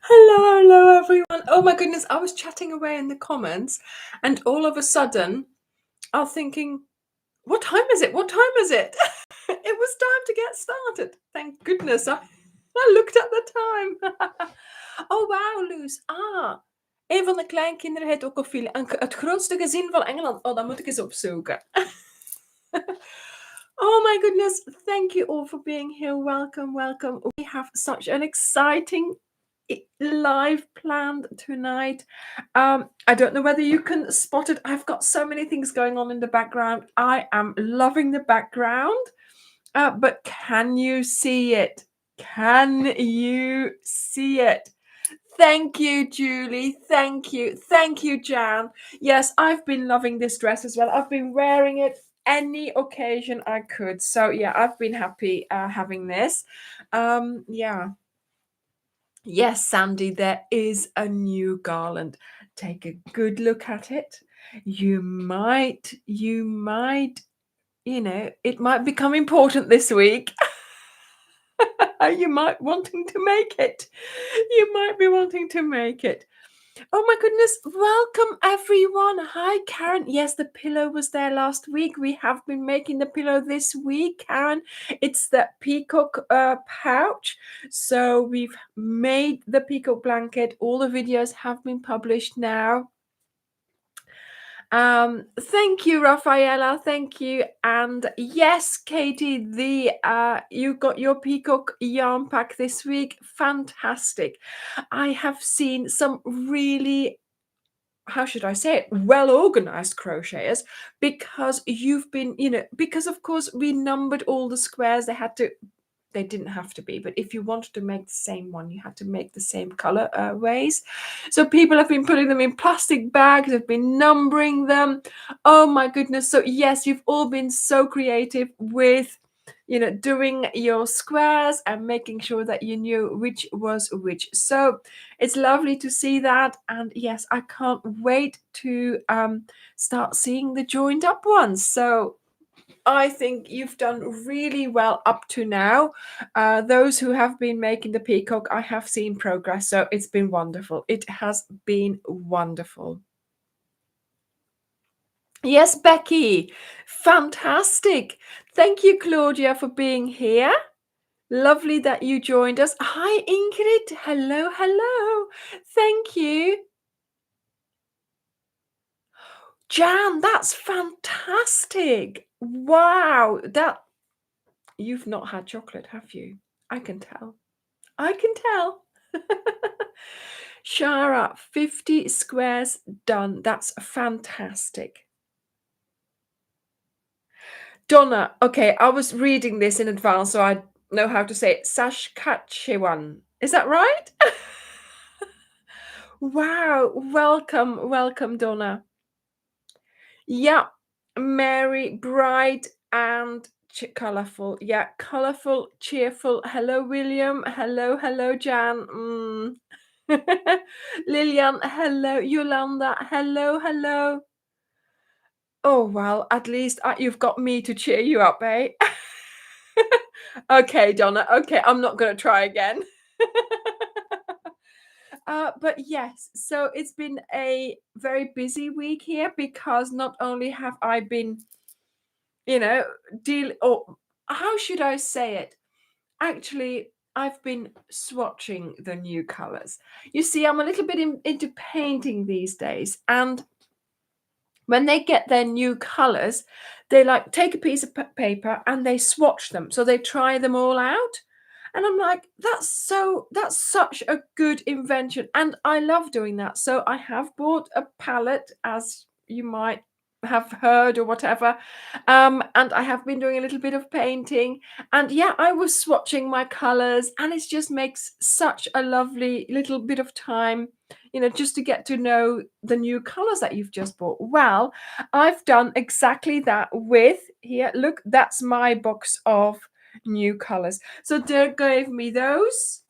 Hello, hello, everyone. Oh my goodness, I was chatting away in the comments, and all of a sudden, I was thinking, what time is it? What time is it? It was time to get started. Thank goodness I looked at the time. Oh, wow, Loes. Een van de kleinkinderen heet ook Ophelia. En het grootste gezin van Engeland. Oh, dat moet ik eens opzoeken. Oh my goodness. Thank you all for being here. Welcome, welcome. We have such an exciting live planned tonight. I don't know whether you can spot it. I've got so many things going on in the background. I am loving the background. But can you see it? Can you see it? Thank you, Julie. Thank you. Thank you, Jan. Yes, I've been loving this dress as well. I've been wearing it any occasion I could. So yeah, I've been happy having this. Yeah. Yes, Sandy, there is a new garland. Take a good look at it. You might, it might become important this week. You might wanting to make it. You might be wanting to make it. Oh my goodness, welcome everyone. Hi, Karen. Yes, the pillow was there last week. We have been making the pillow this week, Karen. It's the peacock pouch. So we've made the peacock blanket. All the videos have been published now. Thank you, Rafaela. Thank you. And yes, Katie, you got your peacock yarn pack this week. Fantastic. I have seen some really, how should I say it, well organized crocheters, because you've been, because of course we numbered all the squares. They didn't have to be, but if you wanted to make the same one, you had to make the same color ways. So people have been putting them in plastic bags, have been numbering them. Oh my goodness. So yes, you've all been so creative with doing your squares and making sure that you knew which was which. So it's lovely to see that. And yes, I can't wait to start seeing the joined up ones. So I think you've done really well up to now. Those who have been making the peacock, I have seen progress. So it's been wonderful. It has been wonderful. Yes, Becky. Fantastic. Thank you, Claudia, for being here. Lovely that you joined us. Hi, Ingrid. Hello, hello. Thank you. Jan, that's fantastic. Wow. You've not had chocolate, have you? I can tell. I can tell. Shara, 50 squares done. That's fantastic. Donna, okay, I was reading this in advance, so I know how to say it. Saskatchewan. Is that right? Wow. Welcome, Donna. Yeah. Mary, bright and colorful. Yeah, colorful, cheerful. Hello, William. Hello, Jan. Lillian, hello. Yolanda, hello. Oh, well, at least you've got me to cheer you up, eh? Okay, Donna. Okay, I'm not going to try again. But yes, so it's been a very busy week here, because not only have I been, or how should I say it? Actually, I've been swatching the new colors. You see, I'm a little bit into painting these days, and when they get their new colors, they like take a piece of paper and they swatch them. So they try them all out. And I'm like, that's such a good invention. And I love doing that. So I have bought a palette, as you might have heard or whatever. And I have been doing a little bit of painting. And yeah, I was swatching my colors, and it just makes such a lovely little bit of time, just to get to know the new colors that you've just bought. Well, I've done exactly that with here. Look, that's my box of new colors. So Dirk gave me those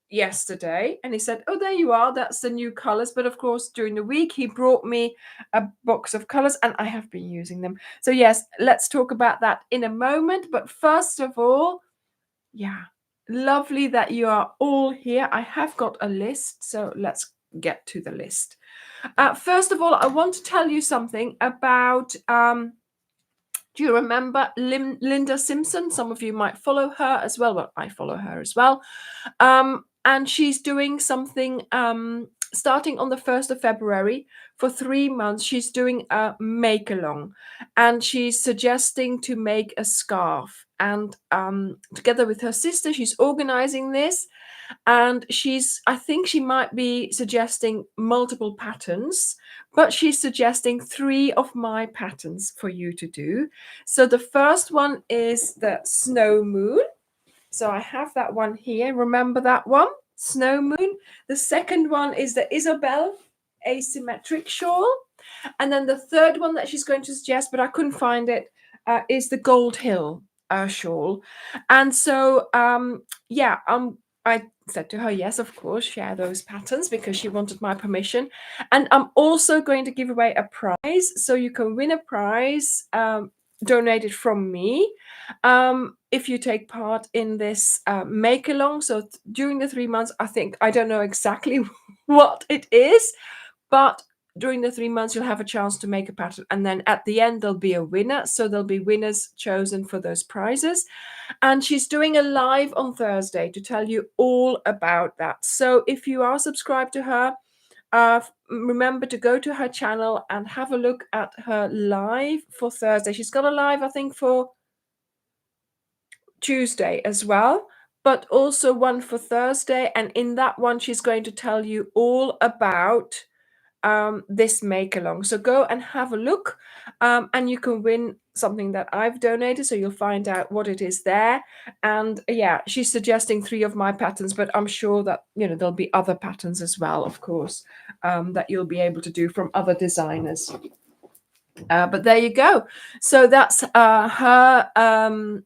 yesterday, and he said, oh, there you are, that's the new colors. But of course, during the week he brought me a box of colors, and I have been using them. So yes, let's talk about that in a moment. But first of all, yeah, Lovely that you are all here. I have got a list, so let's get to the list. First of all, I want to tell you something about, do you remember Linda Simpson? Some of you might follow her as well. Well, I follow her as well. And she's doing something starting on the 1st of February for 3 months. She's doing a make along, and she's suggesting to make a scarf. And together with her sister, she's organizing this. And I think she might be suggesting multiple patterns, but she's suggesting 3 of my patterns for you to do. So the first one is the snow moon. So I have that one here. Remember that one? Snow moon. The second one is the Isabel asymmetric shawl. And then the third one that she's going to suggest, but I couldn't find it, is the Gold Hill shawl. And so, yeah, I said to her, yes, of course, share those patterns, because she wanted my permission. And I'm also going to give away a prize. So you can win a prize donated from me if you take part in this make along. So during the 3 months, I don't know exactly what it is, but during the 3 months, you'll have a chance to make a pattern. And then at the end, there'll be a winner. So there'll be winners chosen for those prizes. And she's doing a live on Thursday to tell you all about that. So if you are subscribed to her, remember to go to her channel and have a look at her live for Thursday. She's got a live, I think, for Tuesday as well, but also one for Thursday. And in that one, she's going to tell you all about this make along. So go and have a look, and you can win something that I've donated. So you'll find out what it is there. And yeah, she's suggesting 3 of my patterns, but I'm sure that there'll be other patterns as well, of course, that you'll be able to do from other designers. But there you go. So that's her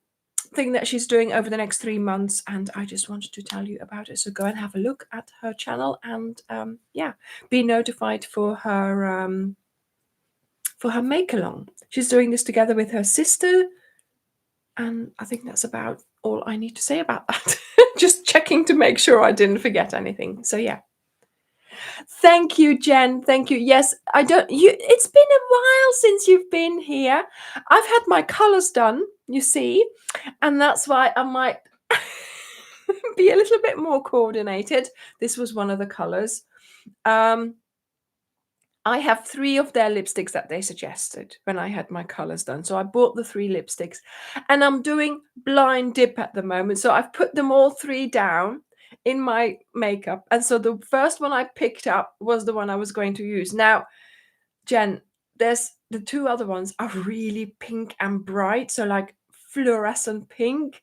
thing that she's doing over the next 3 months, and I just wanted to tell you about it. So go and have a look at her channel, and yeah, be notified for her make along. She's doing this together with her sister, and I think that's about all I need to say about that. Just checking to make sure I didn't forget anything. So yeah. Thank you, Jen. Thank you. Yes, it's been a while since you've been here. I've had my colors done, you see, and that's why I might be a little bit more coordinated. This was one of the colors. I have 3 of their lipsticks that they suggested when I had my colors done. So I bought the 3 lipsticks, and I'm doing blind dip at the moment. So I've put them all 3 down in my makeup. And so the first one I picked up was the one I was going to use. Now, Jen, there's the 2 other ones are really pink and bright. So like fluorescent pink,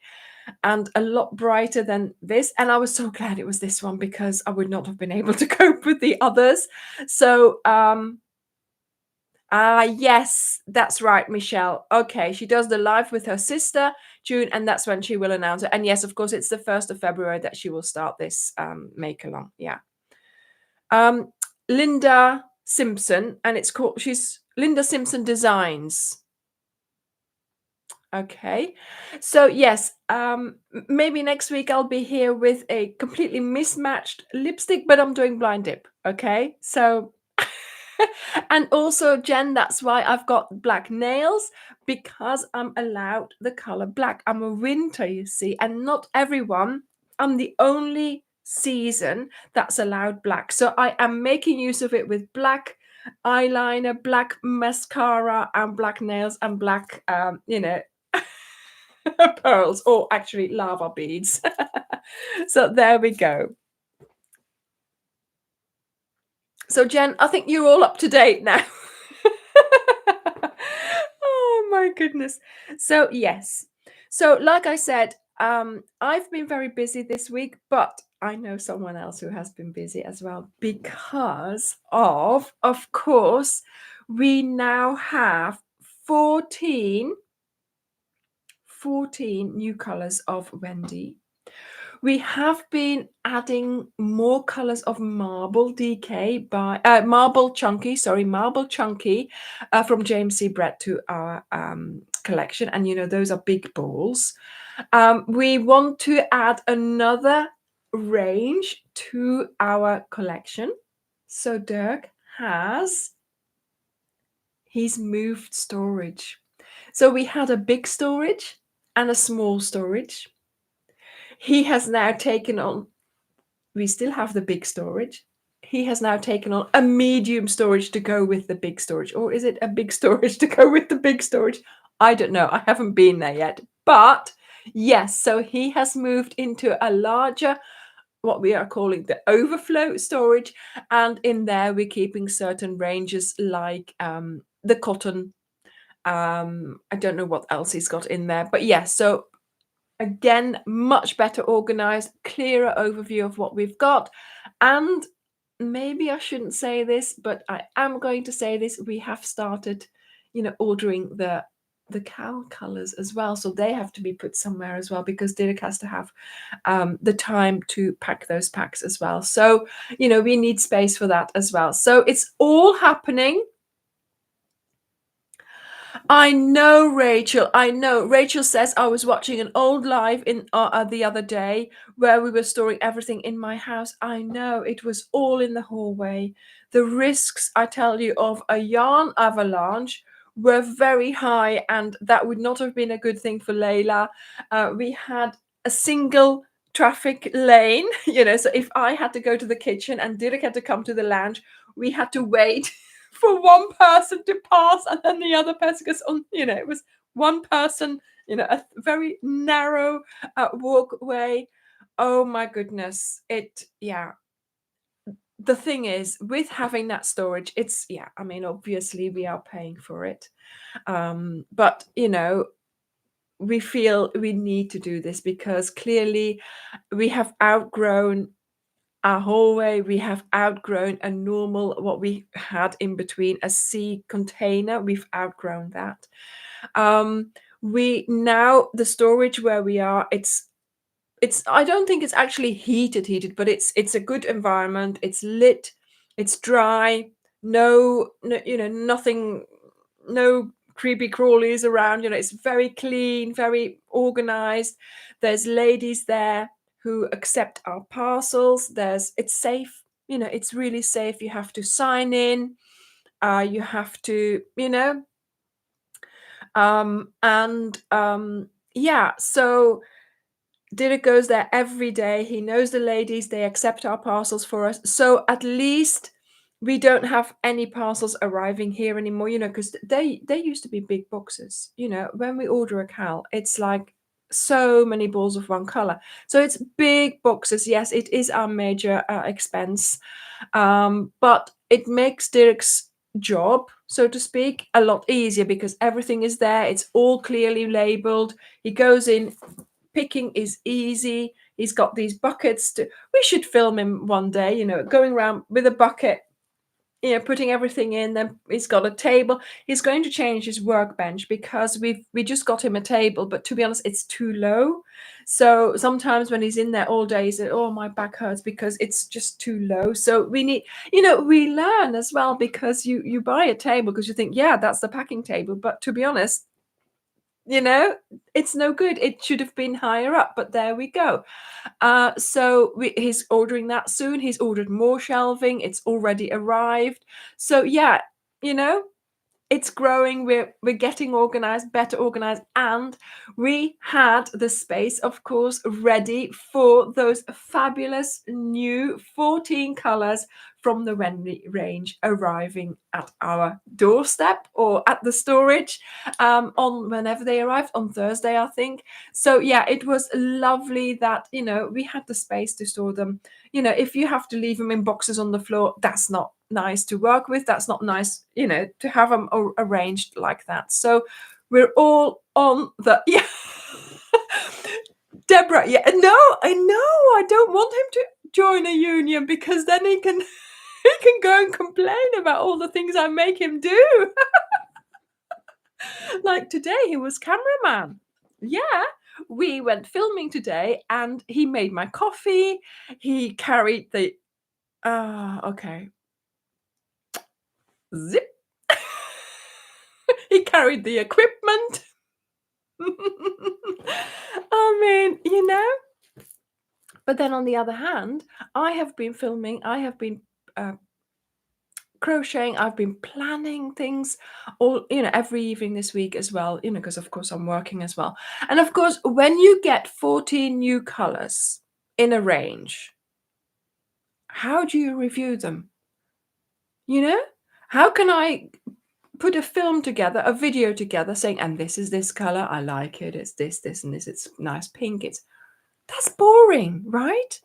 and a lot brighter than this. And I was so glad it was this one, because I would not have been able to cope with the others. So yes, that's right, Michelle. Okay, she does the live with her sister June, and that's when she will announce it. And yes, of course, it's the 1st of February that she will start this make along. Yeah. Linda Simpson, and she's Linda Simpson Designs. Okay, so yes, maybe next week I'll be here with a completely mismatched lipstick, but I'm doing blind dip. Okay, so and also, Jen, that's why I've got black nails, because I'm allowed the color black. I'm a winter, you see, and not everyone. I'm the only season that's allowed black, so I am making use of it with black eyeliner, black mascara, and black nails, and black pearls, or actually lava beads. So there we go. So Jen, I think you're all up to date now. Oh my goodness. So yes. So like I said, I've been very busy this week, but I know someone else who has been busy as well, because of course, we now have 14 new colors of Wendy. We have been adding more colors of Marble DK by Marble Chunky from James C. Brett to our collection. And those are big balls. We want to add another range to our collection. So Dirk he's moved storage. So we had a big storage and a small storage. He has now taken on, we still have the big storage. He has now taken on a medium storage to go with the big storage. Or is it a big storage to go with the big storage? I don't know. I haven't been there yet. But yes, so he has moved into a larger, what we are calling the overflow storage. And in there, we're keeping certain ranges like the cotton. I don't know what else he's got in there. But yes, so again, much better organized, clearer overview of what we've got. And maybe I shouldn't say this, but I am going to say this. We have started, ordering the cow colors as well. So they have to be put somewhere as well, because Dirk has to have the time to pack those packs as well. So, we need space for that as well. So it's all happening. I know, Rachel. I know. Rachel says I was watching an old live in the other day where we were storing everything in my house. I know, it was all in the hallway. The risks, I tell you, of a yarn avalanche were very high, and that would not have been a good thing for Layla. We had a single traffic lane, so if I had to go to the kitchen and Dirk had to come to the lounge, we had to wait for one person to pass, and then the other person goes on. It was one person, a very narrow walkway. Oh my goodness. The thing is, with having that storage, obviously we are paying for it. But we feel we need to do this because clearly we have outgrown our hallway. We have outgrown a normal, what we had in between, a sea container. We've outgrown that. We now, the storage where we are, it's I don't think it's actually heated, but it's a good environment. It's lit, it's dry, no, nothing, no creepy crawlies around. It's very clean, very organized. There's ladies there who accept our parcels. It's safe. It's really safe. You have to sign in. You have to, yeah. So Dirk goes there every day. He knows the ladies. They accept our parcels for us. So at least we don't have any parcels arriving here anymore, because they used to be big boxes. When we order a cowl, it's like so many balls of one color. So it's big boxes. Yes, it is our major expense. But it makes Dirk's job, so to speak, a lot easier because everything is there. It's all clearly labeled. He goes in, picking is easy. He's got these buckets we should film him one day, going around with a bucket, putting everything in. Then he's got a table. He's going to change his workbench because we just got him a table, but to be honest, it's too low. So sometimes when he's in there all day, he said, oh, my back hurts because it's just too low. So we need, we learn as well, because you buy a table because you think, yeah, that's the packing table. But to be honest, it's no good. It should have been higher up, but there we go. So he's ordering that soon. He's ordered more shelving. It's already arrived. So yeah, it's growing. We're getting organized, better organized, and we had the space, of course, ready for those fabulous new 14 colors from the Wendy range arriving at our doorstep or at the storage on whenever they arrived, on Thursday, I think. So yeah, it was lovely that we had the space to store them. If you have to leave them in boxes on the floor, that's not nice to work with. That's not nice, to have them arranged like that. So we're all on the Deborah, yeah, no, I know. I don't want him to join a union because then he can go and complain about all the things I make him do. Like today, he was cameraman. Yeah, we went filming today, and he made my coffee. He carried the okay. Zip. He carried the equipment. I mean, you know, but then on the other hand, I have been filming, I have been uh, crocheting, I've been planning things all, every evening this week as well, because of course I'm working as well. And of course, when you get 14 new colors in a range, how do you review them? You know, how can I put a film together, a video together saying, and this is this color, I like it, it's this, and this, it's nice pink, that's boring, right?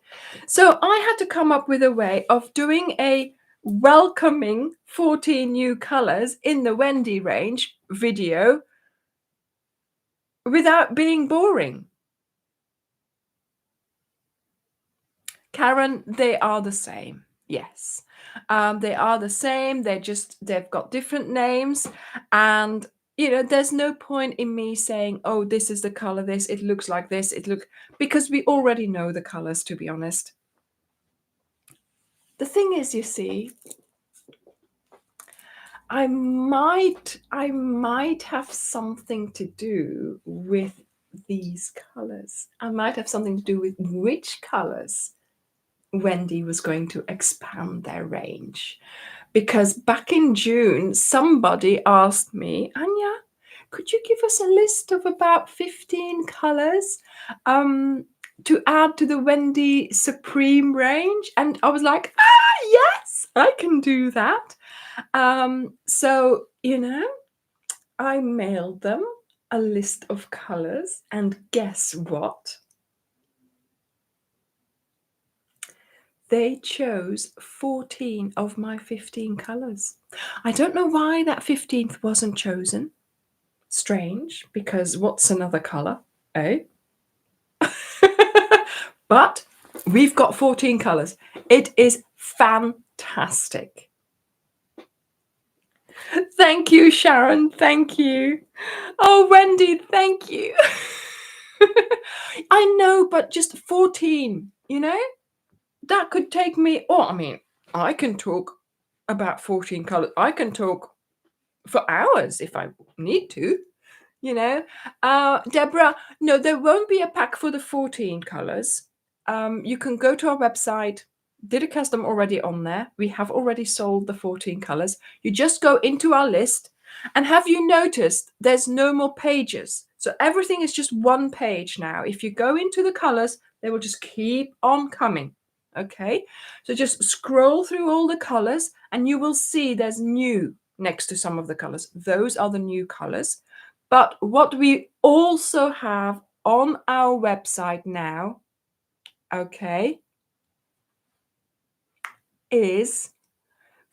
So I had to come up with a way of doing a welcoming 14 new colors in the Wendy range video without being boring. Karen, they are the same. Yes. They are the same. They've got different names. And, there's no point in me saying, oh, this is the color, it looks like this, because we already know the colors, to be honest. The thing is, you see, I might have something to do with these colors. I might have something to do with which colors Wendy was going to expand their range. Because back in June, somebody asked me, Anya, could you give us a list of about 15 colors to add to the Wendy Supreme range? And I was like, yes, I can do that. So, I mailed them a list of colors, and guess what? They chose 14 of my 15 colors. I don't know why that 15th wasn't chosen. Strange, because what's another color, eh? But we've got 14 colors. It is fantastic. Thank you, Sharon. Thank you. Oh, Wendy, thank you. I know, but just 14, that could take me, I can talk about 14 colors. I can talk for hours if I need to, Deborah, no, there won't be a pack for the 14 colors. You can go to our website. Did a custom already on there. We have already sold the 14 colors. You just go into our list, and have you noticed there's no more pages? So everything is just one page now. If you go into the colors, they will just keep on coming. Okay, so just scroll through all the colors and you will see there's new next to some of the colors. Those are the new colors. But what we also have on our website now, okay, is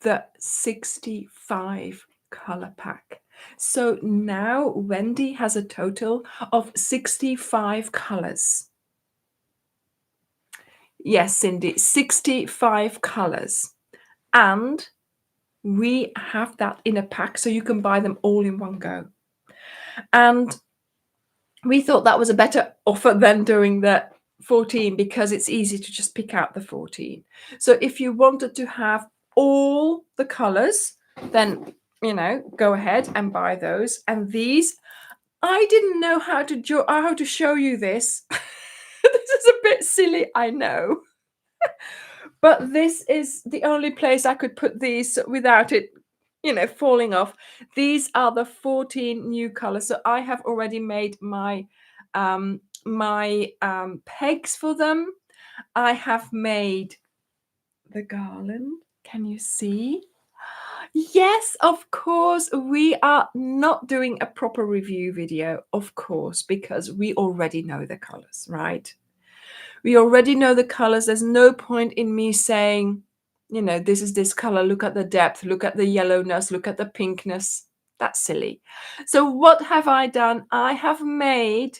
the 65 color pack. So now Wendy has a total of 65 colors. Yes, Cindy, 65 colors. And we have that in a pack, so you can buy them all in one go. And we thought that was a better offer than doing the 14 because it's easy to just pick out the 14. So if you wanted to have all the colors, then, go ahead and buy those. And these, I didn't know how to show you this. This is a bit silly, I know. But this is the only place I could put these without it, falling off. These are the 14 new colors. So I have already made my pegs for them. I have made the garland. Can you see? Yes, of course. We are not doing a proper review video, of course, because we already know the colors, right? We already know the colors. There's no point in me saying, this is this color. Look at the depth. Look at the yellowness. Look at the pinkness. That's silly. So what have I done? I have made,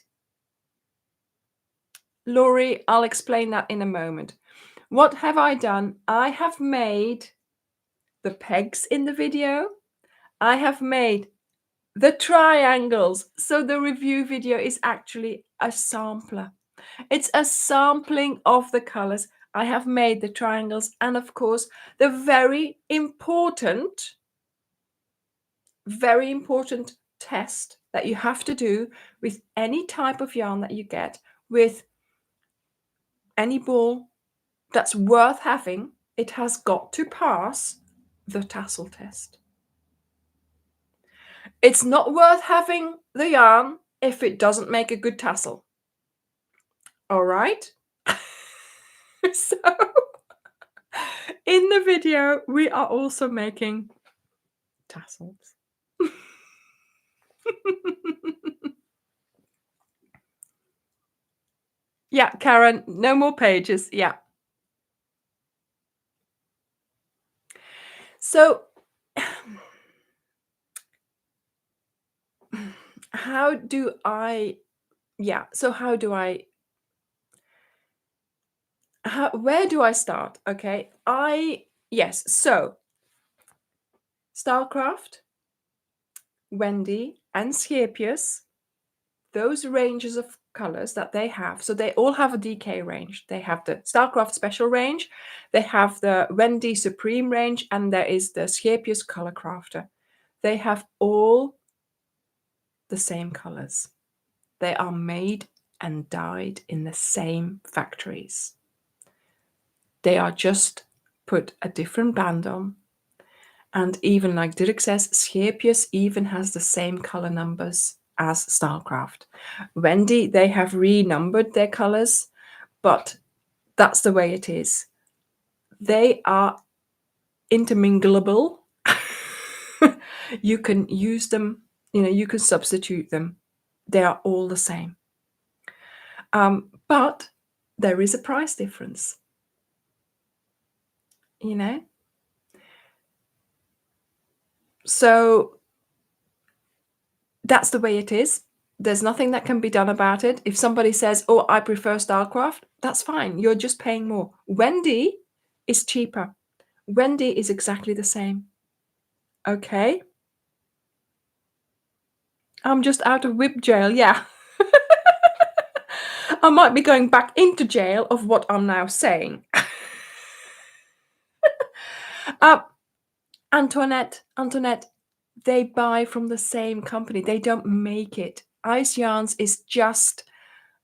Laurie, I'll explain that in a moment. What have I done? I have made the pegs in the video. I have made the triangles. So the review video is actually a sampler. It's a sampling of the colors. I have made the triangles and, of course, the very important test that you have to do with any type of yarn that you get, with any ball that's worth having. It has got to pass the tassel test. It's not worth having the yarn if it doesn't make a good tassel. All right? So in the video, we are also making tassels. Yeah, Karen, no more pages. Yeah. So how do I, where do I start? Okay. Yes. So Starcraft, Wendy, and Scapius, those ranges of colors that they have, so they all have a DK range. They have the Starcraft special range, they have the Wendy Supreme range, and there is the Scapius Color Crafter. They have all the same colors. They are made and dyed in the same factories. They are just put a different band on. And even like Dirk says, Scapius even has the same color numbers as Starcraft. Wendy, they have renumbered their colors, but that's the way it is. They are interminglable. You can use them, you can substitute them. They are all the same. But there is a price difference. So that's the way it is. There's nothing that can be done about it. If somebody says, oh, I prefer Starcraft, that's fine. You're just paying more. Wendy is cheaper. Wendy is exactly the same. Okay. I'm just out of whip jail. Yeah. I might be going back into jail of what I'm now saying. Antoinette, they buy from the same company. They don't make it. Ice Yarns is just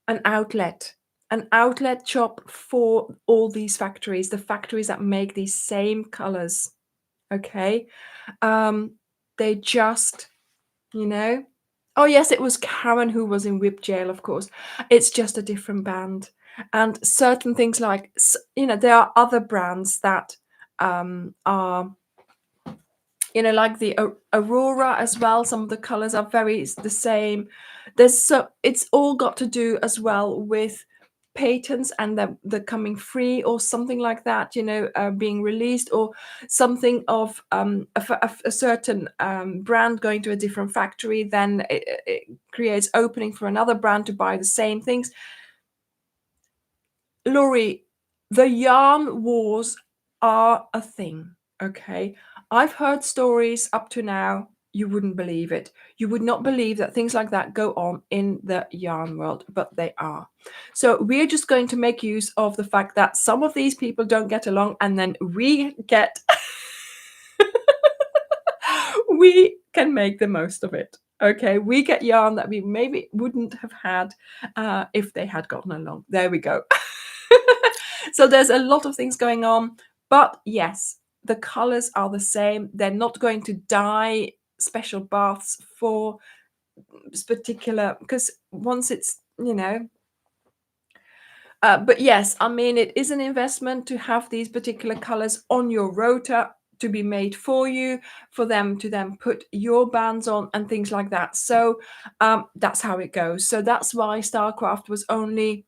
an outlet shop for all these factories, the factories that make these same colors. Okay. They just, oh yes, it was Karen who was in whip jail, of course. It's just a different band. And certain things like, there are other brands that are, like the Aurora as well. Some of the colors are very the same. It's all got to do as well with patents and the coming free or something like that, being released, or something of a certain brand going to a different factory, then it creates opening for another brand to buy the same things. Laurie, the yarn wars are a thing. Okay. I've heard stories up to now. You wouldn't believe it. You would not believe that things like that go on in the yarn world, but they are. So we're just going to make use of the fact that some of these people don't get along, and then we get we can make the most of it. Okay, we get yarn that we maybe wouldn't have had if they had gotten along. There we go. So there's a lot of things going on, but yes, the colors are the same. They're not going to dye special baths for this particular, because once it's, but yes, I mean, it is an investment to have these particular colors on your rota to be made for you, for them to then put your bands on and things like that. So that's how it goes. So that's why Starcraft was only,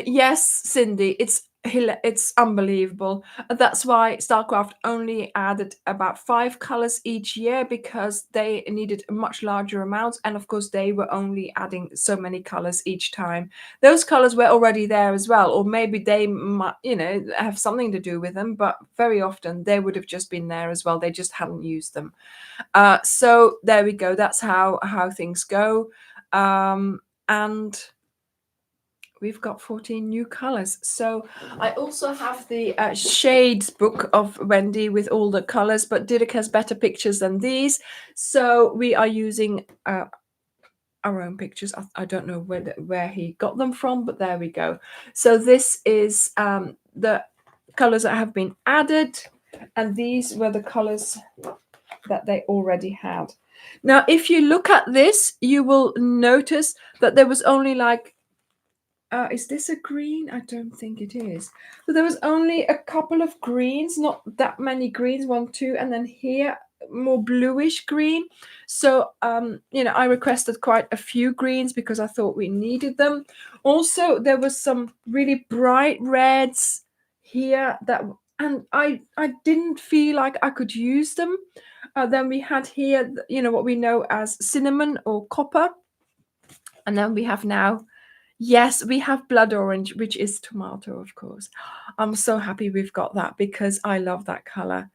yes, Cindy, it's unbelievable. That's why Starcraft only added about 5 colors each year, because they needed a much larger amount, and of course they were only adding so many colors each time. Those colors were already there as well, or maybe they might, have something to do with them, but very often they would have just been there as well. They just hadn't used them. So there we go. That's how things go. And we've got 14 new colors. So I also have the shades book of Wendy with all the colors, but Dirk has better pictures than these. So we are using our own pictures. I don't know where he got them from, but there we go. So this is the colors that have been added, and these were the colors that they already had. Now, if you look at this, you will notice that there was only like, is this a green? I don't think it is. So there was only a couple of greens, not that many greens, 1, 2, and then here more bluish green. So I requested quite a few greens because I thought we needed them. Also, there was some really bright reds here and I didn't feel like I could use them. Then we had here, what we know as cinnamon or copper. And then we have now, yes, we have blood orange, which is tomato, of course. I'm so happy we've got that because I love that color.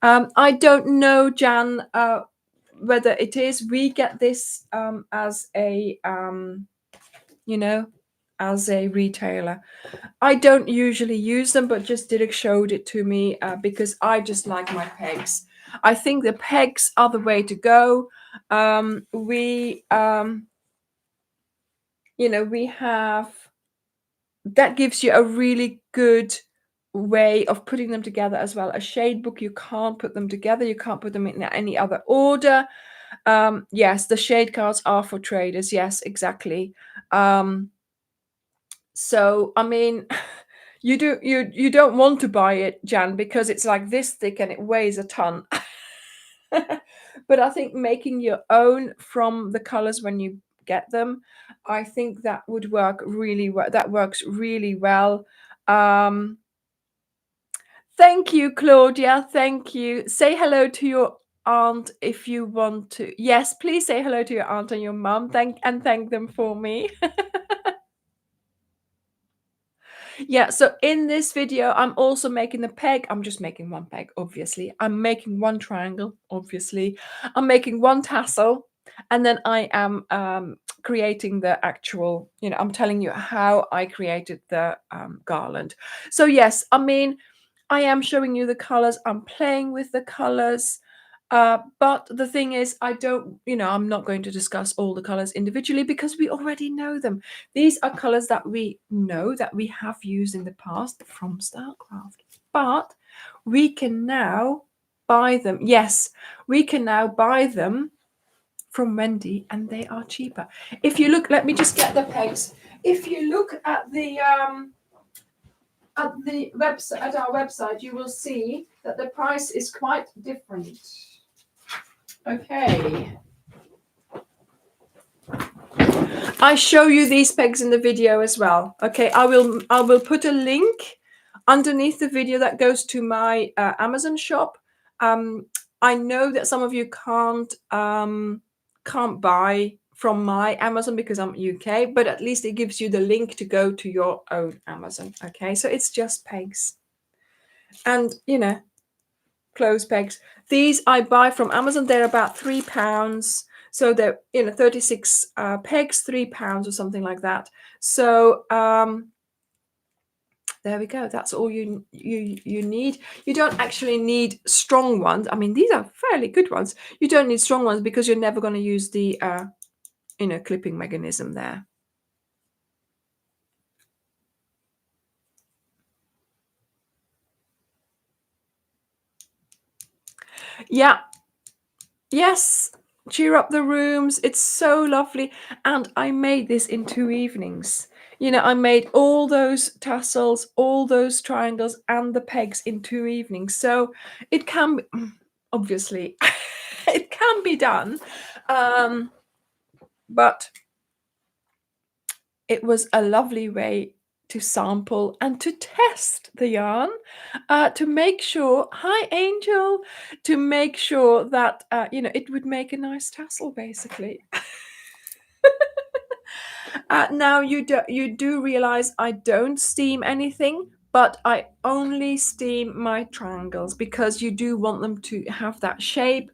I don't know, Jan, whether it is. We get this as a, as a retailer. I don't usually use them, but just Dirk showed it to me because I just like my pegs. I think the pegs are the way to go. We have, that gives you a really good way of putting them together as well. A shade book, you can't put them together. You can't put them in any other order. Yes, the shade cards are for traders. Yes, exactly. So, I mean, you don't want to buy it, Jan, because it's like this thick and it weighs a ton. But I think making your own from the colors when you get them, I think that would work really well. That works really well. Thank you, Claudia. Thank you. Say hello to your aunt if you want to. Yes, please say hello to your aunt and your mum. Thank them for me. Yeah, so in this video, I'm also making the peg. I'm just making one peg, obviously. I'm making one triangle, obviously. I'm making one tassel, and then I am creating the actual, I'm telling you how I created the garland. So yes, I mean, I am showing you the colors. I'm playing with the colors. But the thing is, I'm not going to discuss all the colors individually because we already know them. These are colors that we know, that we have used in the past from StyleCraft. But we can now buy them. Yes, we can now buy them from Wendy and they are cheaper. If you look, let me just get the pegs. If you look at the website, at our website, you will see that the price is quite different. Okay. I show you these pegs in the video as well. Okay, I will put a link underneath the video that goes to my Amazon shop. I know that some of you can't buy from my Amazon because I'm UK, but at least it gives you the link to go to your own Amazon. Okay, so it's just pegs. And clothes pegs. These I buy from Amazon. They're about £3. So they're 36 pegs, £3 or something like that. So there we go. That's all you need. You don't actually need strong ones. I mean, these are fairly good ones. You don't need strong ones because you're never going to use the clipping mechanism there. Yeah. Yes. Cheer up the rooms. It's so lovely. And I made this in 2 evenings. I made all those tassels, all those triangles and the pegs in 2 evenings. So it can be, obviously, it can be done. But it was a lovely way to sample and to test the yarn, to make sure, hi Angel, to make sure that, it would make a nice tassel, basically. Now you do realize I don't steam anything, but I only steam my triangles because you do want them to have that shape.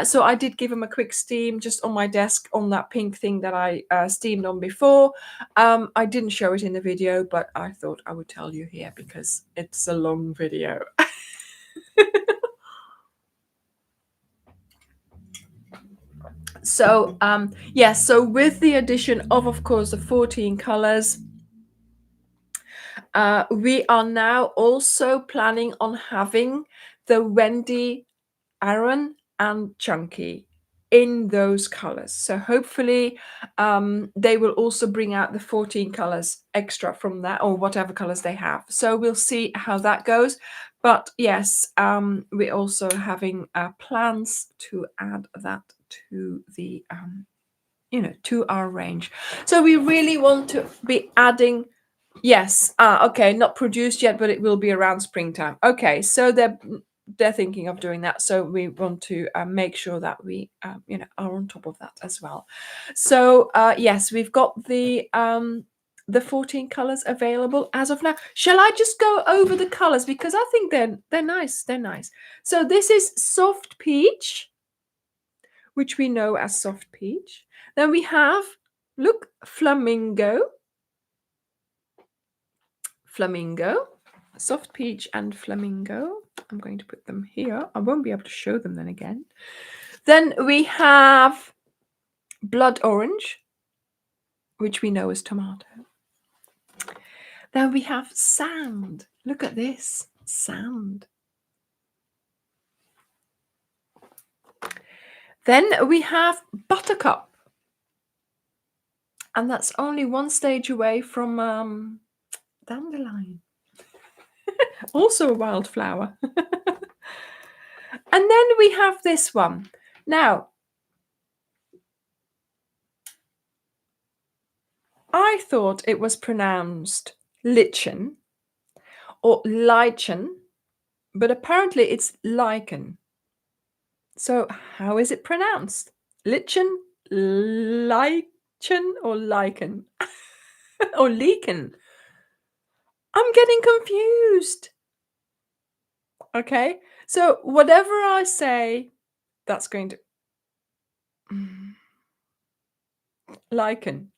So I did give them a quick steam just on my desk on that pink thing that I steamed on before. I didn't show it in the video, but I thought I would tell you here because it's a long video. So yes, so with the addition of course the 14 colors, we are now also planning on having the Wendy, Aaron, and Chunky in those colors. So hopefully they will also bring out the 14 colors extra from that, or whatever colors they have. So we'll see how that goes. But yes, we're also having plans to add that to the to our range. So we really want to be adding. Yes. Okay. Not produced yet, but it will be around springtime. Okay. So they're thinking of doing that. So we want to make sure that we are on top of that as well. So yes, we've got the 14 colors available as of now. Shall I just go over the colors because I think they're nice. They're nice. So this is soft peach, which we know as soft peach. Then we have, look, flamingo, soft peach and flamingo. I'm going to put them here. I won't be able to show them then again. Then we have blood orange, which we know as tomato. Then we have sand. Look at this, sand. Then we have buttercup. And that's only one stage away from dandelion. Also a wildflower. And then we have this one. Now, I thought it was pronounced lichen or lichen, but apparently it's lichen. So how is it pronounced? Lichen, lichen, or lichen? Or lichen? I'm getting confused. Okay, so whatever I say, that's going to lichen.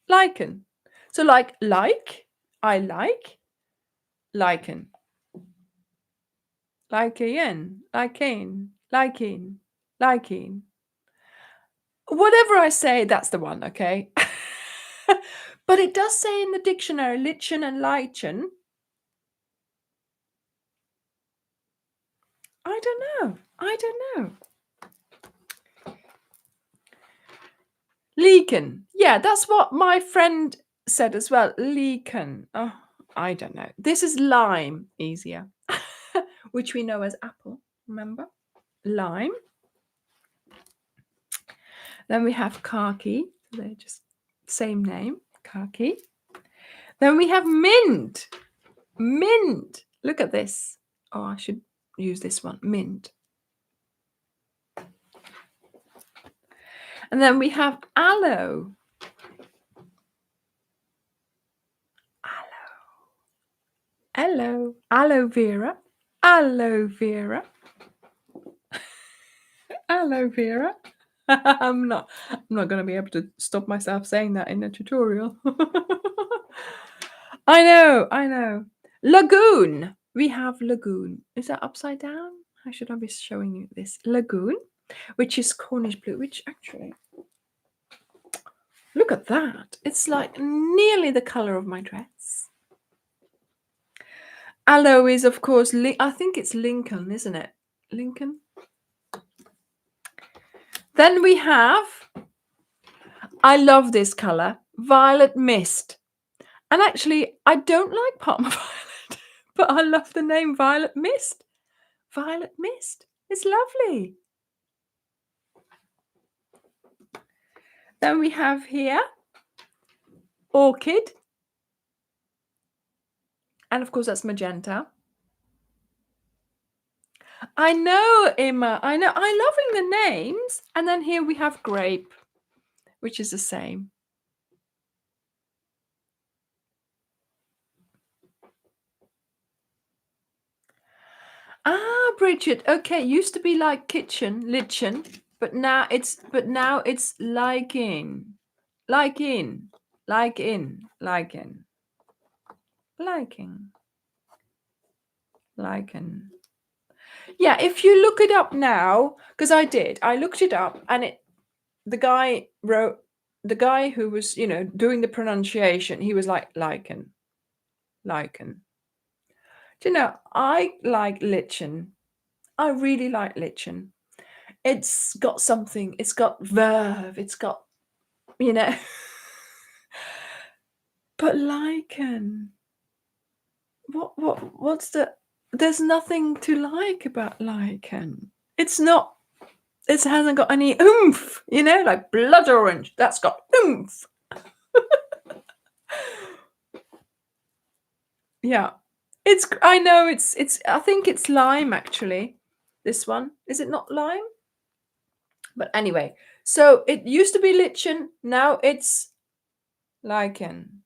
So like, I like, lichen. Liking. Whatever I say, that's the one, okay? But it does say in the dictionary, lichen and lichen. I don't know. Lichen. Yeah, that's what my friend said as well. Lichen. Oh, I don't know. This is lime, easier, which we know as apple, remember? Lime. Then we have khaki. They're just same name, khaki. Then we have mint. Mint. Look at this. Oh, I should use this one. Mint. And then we have aloe. Aloe vera. Aloe vera. Aloe vera. I'm not going to be able to stop myself saying that in a tutorial. I know. Lagoon. We have lagoon. Is that upside down? How should I be showing you this? Lagoon, which is Cornish blue, which actually, look at that. It's like nearly the color of my dress. Aloe is, of course, I think it's Lincoln, isn't it? Lincoln. Then we have, I love this color, violet mist. And actually, I don't like Parma Violet, but I love the name Violet Mist. Violet Mist. It's lovely. Then we have here orchid. And of course, that's magenta. I know, Emma. I know. I'm loving the names. And then here we have grape, which is the same. Bridget. Okay, used to be like lichen, but now it's lichen. Liking. Yeah, if you look it up now, because I looked it up, and the guy who was, doing the pronunciation, he was like lichen. Do you know, I like lichen. I really like lichen. It's got something, it's got verve, it's got, but lichen. What's there's nothing to like about lichen. It hasn't got any oomph, like blood orange. That's got oomph. Yeah. I know it's I think it's lime, actually. This one. Is it not lime? But anyway, so it used to be lichen, now it's lichen.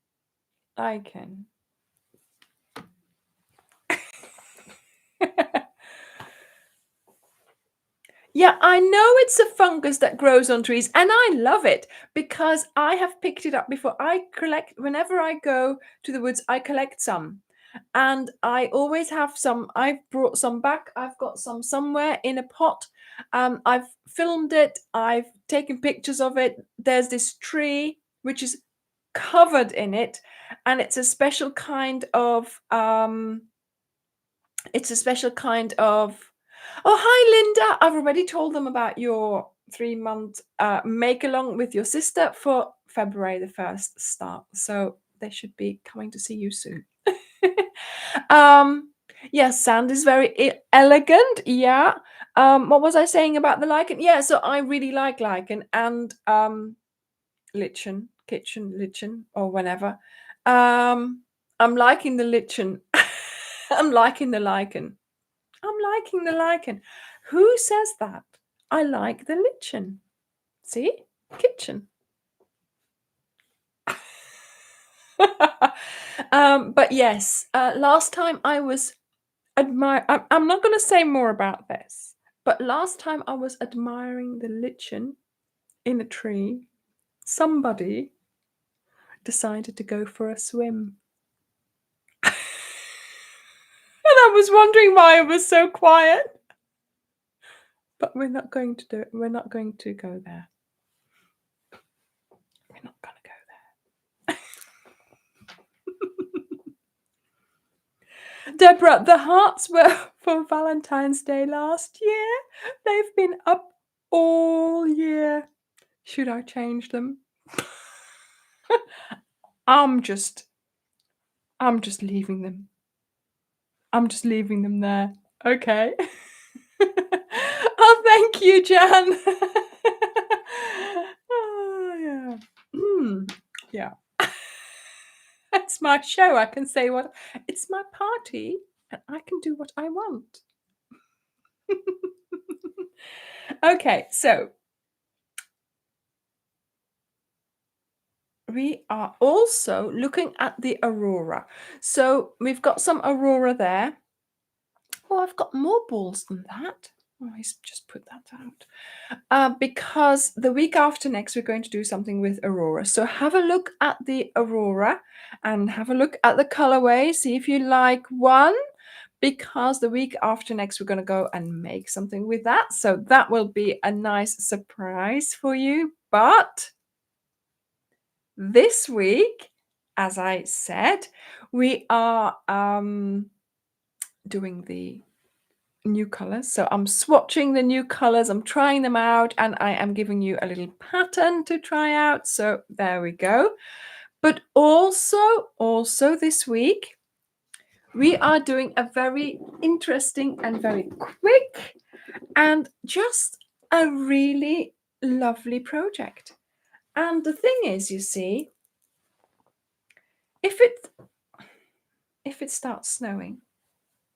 Yeah, I know it's a fungus that grows on trees, and I love it because I have picked it up before. Whenever I go to the woods, I collect some. And I always have some. I've brought some back. I've got some somewhere in a pot. I've filmed it. I've taken pictures of it. There's this tree which is covered in it, and it's a special kind of Oh, hi, Linda. I've already told them about your 3-month make along with your sister for February the 1st start. So they should be coming to see you soon. Yes, sand is very elegant. Yeah. What was I saying about the lichen? Yeah, so I really like lichen and lichen, or whenever. I'm liking the lichen. I'm liking the lichen. Who says that? I like the lichen. See? Kitchen. But yes, last time I was I'm not going to say more about this, but last time I was admiring the lichen in a tree, somebody decided to go for a swim. And I was wondering why it was so quiet. But we're not going to do it. We're not going to go there. We're not going to go there. Deborah, the hearts were for Valentine's Day last year. They've been up all year. Should I change them? I'm just leaving them. I'm just leaving them there. Okay. Oh, thank you, Jan. Oh, yeah. Yeah. It's my show. I can say it's my party, and I can do what I want. Okay, so we are also looking at the aurora. So we've got some aurora there. Oh, I've got more balls than that. Oh, he's just put that out. Because the week after next, we're going to do something with aurora. So have a look at the aurora and have a look at the colorway. See if you like one. Because the week after next, we're going to go and make something with that. So that will be a nice surprise for you. But this week, as I said, we are doing the new colors. So I'm swatching the new colors, I'm trying them out, and I am giving you a little pattern to try out. So there we go. But also this week, we are doing a very interesting and very quick and just a really lovely project. And the thing is, you see, if it starts snowing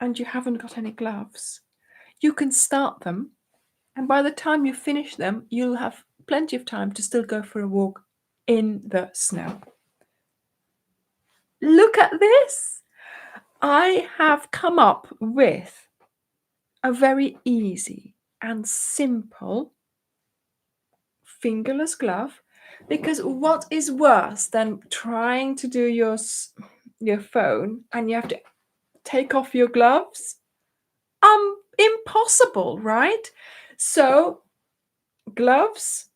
and you haven't got any gloves, you can start them, and by the time you finish them, you'll have plenty of time to still go for a walk in the snow. Look at this. I have come up with a very easy and simple fingerless glove, because what is worse than trying to do your phone and you have to take off your gloves? Impossible, right? So gloves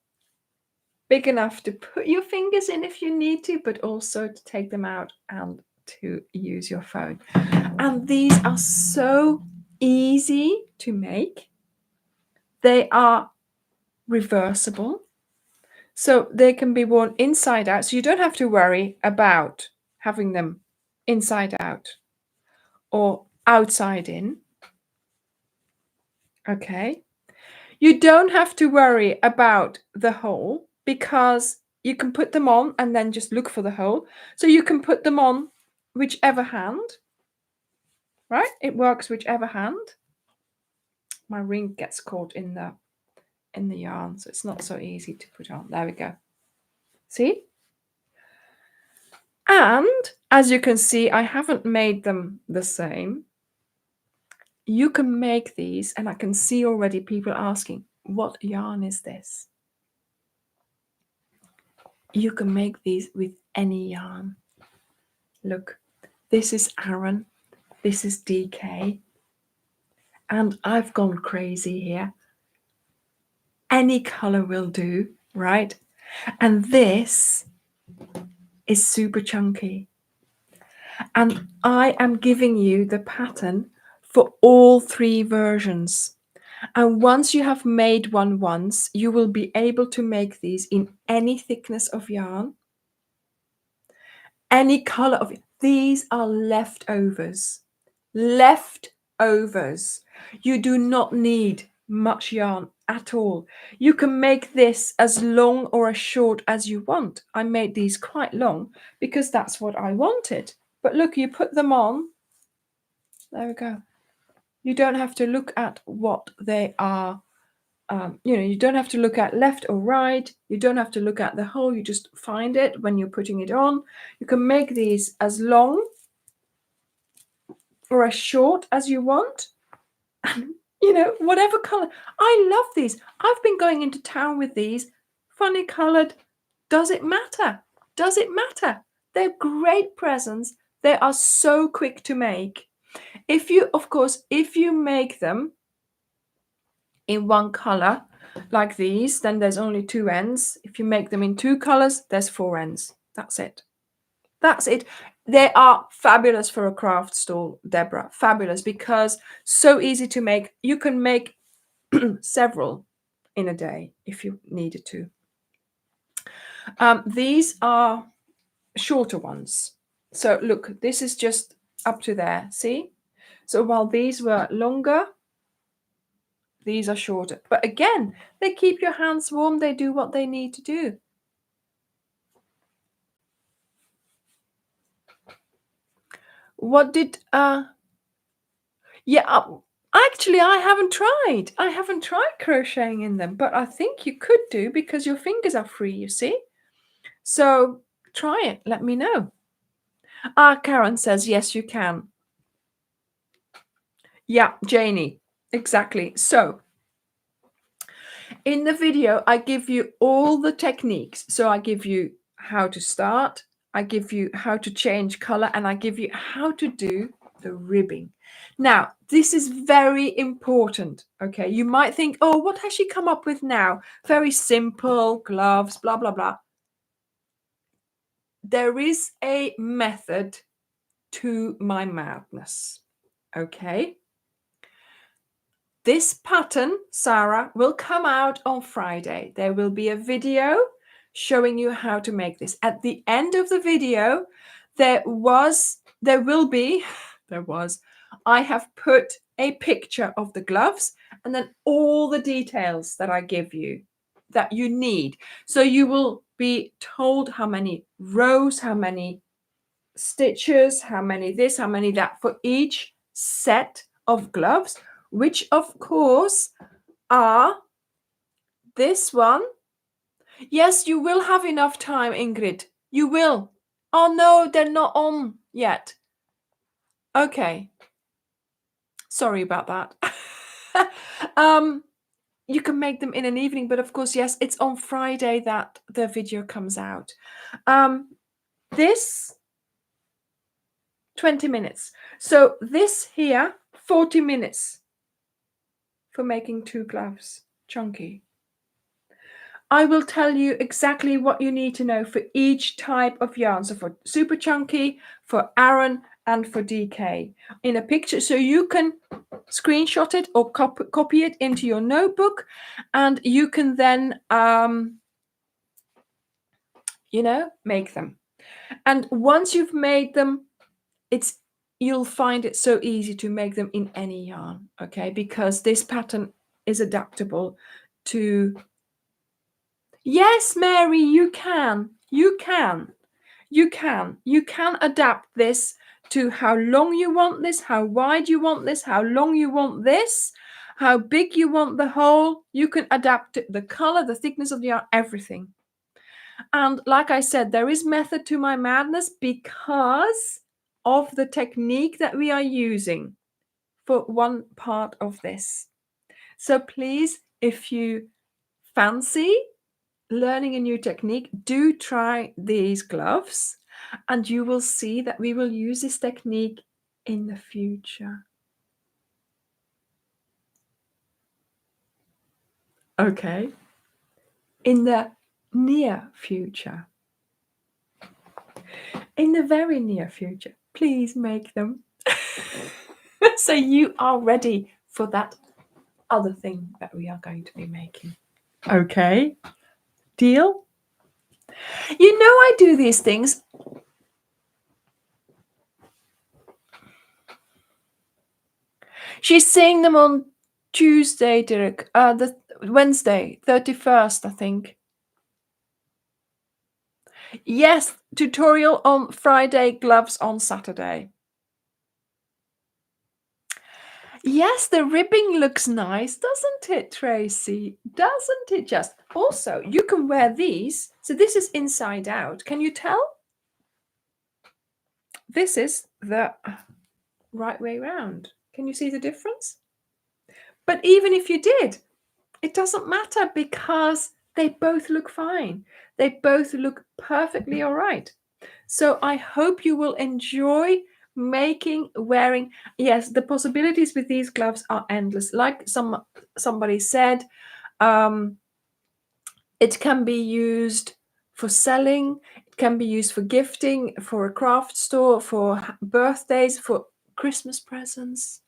big enough to put your fingers in if you need to, but also to take them out and to use your phone. And these are so easy to make. They are reversible, so they can be worn inside out. So you don't have to worry about having them inside out or outside in. Okay. You don't have to worry about the hole because you can put them on and then just look for the hole. So you can put them on whichever hand, right? It works whichever hand. My ring gets caught in the yarn, so it's not so easy to put on. There we go. See? And as you can see, I haven't made them the same. You can make these, and I can see already people asking, what yarn is this? You can make these with any yarn. Look, this is Aaron, this is DK, and I've gone crazy here. Any color will do, right? And this is super chunky. And I am giving you the pattern for all three versions. And once you have made one once, you will be able to make these in any thickness of yarn, any color of. These are leftovers. Leftovers. You do not need much yarn at all. You can make this as long or as short as you want. I made these quite long because that's what I wanted. But look, you put them on. There we go. You don't have to look at what they are. You don't have to look at left or right. You don't have to look at the hole. You just find it when you're putting it on. You can make these as long or as short as you want. And, whatever color. I love these. I've been going into town with these. Funny colored. Does it matter? Does it matter? They're great presents. They are so quick to make. If you make them in one color like these, then there's only two ends. If you make them in two colors, there's four ends. That's it. That's it. They are fabulous for a craft stall, Deborah. Fabulous, because so easy to make. You can make several in a day if you needed to. These are shorter ones. So look, this is just up to there. See? So while these were longer, these are shorter. But again, they keep your hands warm. They do what they need to do. What did actually I haven't tried. I haven't tried crocheting in them, but I think you could do because your fingers are free, you see. So try it. Let me know. Karen says yes, you can. Yeah, Janie. Exactly. So in the video, I give you all the techniques. So I give you how to start, I give you how to change color, and I give you how to do the ribbing. Now, this is very important. Okay, you might think, oh, what has she come up with now? Very simple gloves, blah, blah, blah. There is a method to my madness. Okay. This pattern, Sarah, will come out on Friday. There will be a video showing you how to make this. At the end of the video, I have put a picture of the gloves and then all the details that I give you that you need. So you will be told how many rows, how many stitches, how many this, how many that for each set of gloves, which of course are this one. Yes, you will have enough time, Ingrid. You will. Oh no, they're not on yet. Okay. Sorry about that. um, you can make them in an evening, but of course, yes, it's on Friday that the video comes out. This 20 minutes. So this here, 40 minutes for making 2 gloves. Chunky. I will tell you exactly what you need to know for each type of yarn. So for super chunky, for Aran, and for DK in a picture. So you can screenshot it or copy it into your notebook, and you can then, make them. And once you've made them, you'll find it so easy to make them in any yarn, okay? Because this pattern is adaptable to... Yes, Mary, you can. You can. You can. You can adapt this to how long you want this, how wide you want this, how long you want this, how big you want the hole. You can adapt it, the color, the thickness of the yarn, everything. And like I said, there is method to my madness because of the technique that we are using for one part of this. So please, if you fancy learning a new technique, do try these gloves, and you will see that we will use this technique in the future. Okay? In the near future. In the very near future. Please make them. So you are ready for that other thing that we are going to be making. Okay? Deal? You know I do these things. She's seeing them on Tuesday, Dirk. The Wednesday, 31st, I think. Yes, tutorial on Friday, gloves on Saturday. Yes, the ribbing looks nice, doesn't it, Tracy? Doesn't it just? Also, you can wear these. So this is inside out. Can you tell? This is the right way round. Can you see the difference? But even if you did, it doesn't matter because they both look fine. They both look perfectly all right. So I hope you will enjoy wearing. Yes, the possibilities with these gloves are endless. Like somebody said, it can be used for selling, it can be used for gifting, for a craft store, for birthdays, for Christmas presents,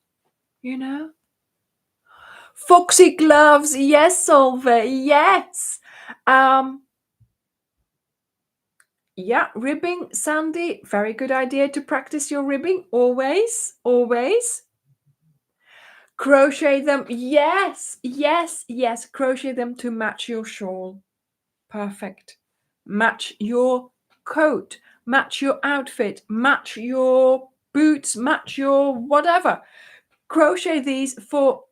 Foxy gloves, yes, Solve, yes. Yeah, ribbing, Sandy, very good idea to practice your ribbing, always, always. Crochet them, yes, yes, yes, crochet them to match your shawl. Perfect. Match your coat, match your outfit, match your boots, match your whatever. Crochet these for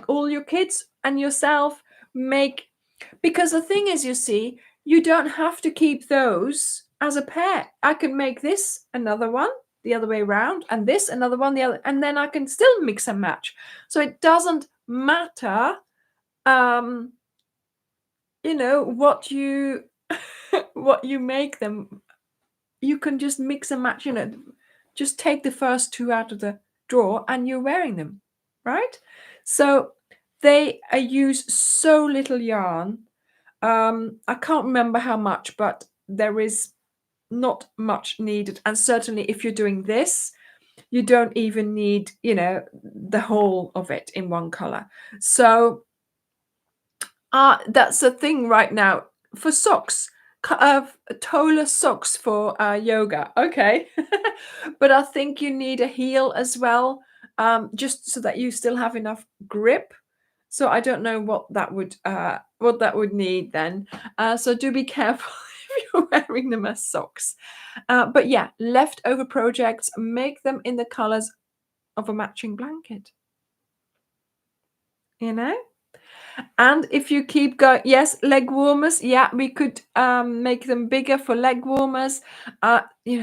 all your kids and yourself. Because the thing is, you see, you don't have to keep those as a pair. I can make this another one the other way around, and this another one the other, and then I can still mix and match. So it doesn't matter, what you what you make them. You can just mix and match. Just take the first 2 out of the drawer, and you're wearing them, right? So they use so little yarn. I can't remember how much, but there is not much needed. And certainly if you're doing this, you don't even need, the whole of it in one color. So that's the thing right now for socks. Toeless socks for yoga. Okay. But I think you need a heel as well, just so that you still have enough grip. So I don't know what that would need then. So do be careful if you're wearing them as socks. But yeah, leftover projects, make them in the colors of a matching blanket. And if you keep going, yes, leg warmers. Yeah, we could make them bigger for leg warmers.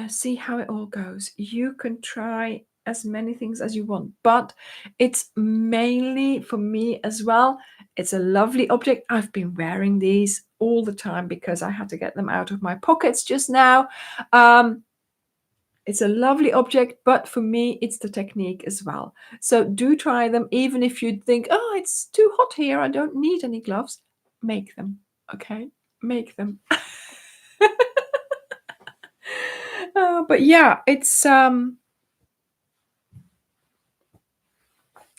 See how it all goes. You can try as many things as you want, but it's mainly for me as well. It's a lovely object. I've been wearing these all the time because I had to get them out of my pockets just now. It's a lovely object, but for me, it's the technique as well. So do try them, even if you think, oh, it's too hot here, I don't need any gloves. Make them, okay? Make them. But yeah, it's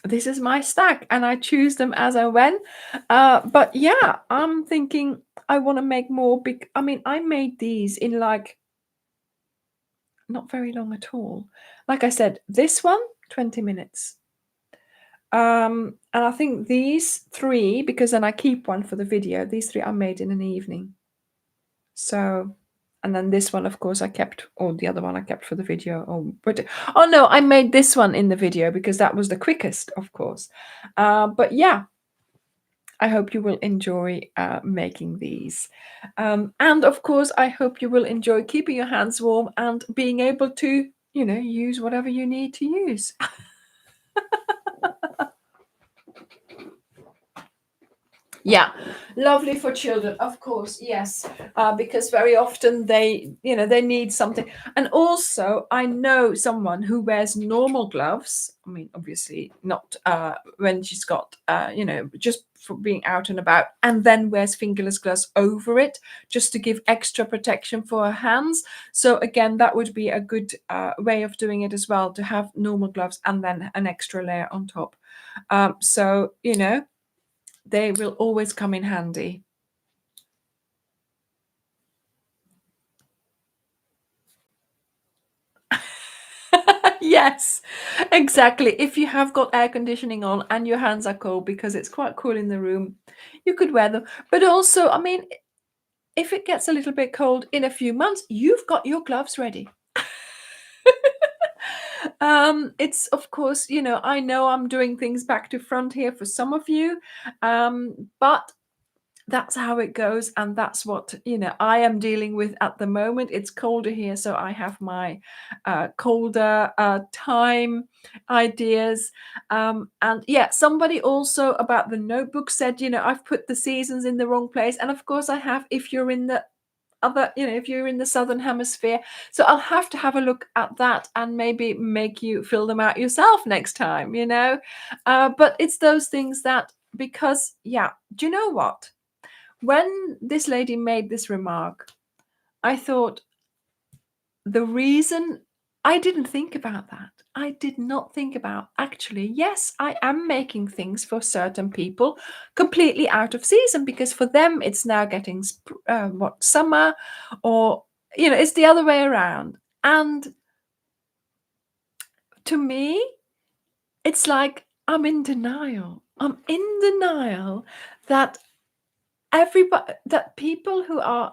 this is my stack, and I choose them as I went. But yeah, I'm thinking I want to make more. I mean, I made these in like not very long at all. Like I said, this one 20 minutes. And I think these 3, because then I keep one for the video, these 3 I made in an evening. So, and then this one, of course, I kept, or the other one I kept for the video. Oh no, I made this one in the video because that was the quickest, of course. But yeah, I hope you will enjoy making these. And of course, I hope you will enjoy keeping your hands warm and being able to, use whatever you need to use. Yeah, lovely for children, of course, yes, because very often they need something. And also, I know someone who wears normal gloves. I mean, obviously not when she's got just for being out and about, and then wears fingerless gloves over it just to give extra protection for her hands. So again, that would be a good way of doing it as well, to have normal gloves and then an extra layer on top. So they will always come in handy. Yes, exactly. If you have got air conditioning on and your hands are cold because it's quite cool in the room, you could wear them. But also, I mean, if it gets a little bit cold in a few months, you've got your gloves ready. It's of course, I know I'm doing things back to front here for some of you, but that's how it goes, and that's what I am dealing with at the moment. It's colder here, so I have my colder time ideas. And yeah, somebody also about the notebook said, I've put the seasons in the wrong place, and of course I have, if you're in the if you're in the southern hemisphere. So I'll have to have a look at that and maybe make you fill them out yourself next time. But it's those things that, because yeah, do you know what? When this lady made this remark, I thought, the reason I didn't think about that. I did not think about, actually, yes, I am making things for certain people completely out of season, because for them it's now getting summer, or it's the other way around. And to me, it's like I'm in denial. I'm in denial that people who are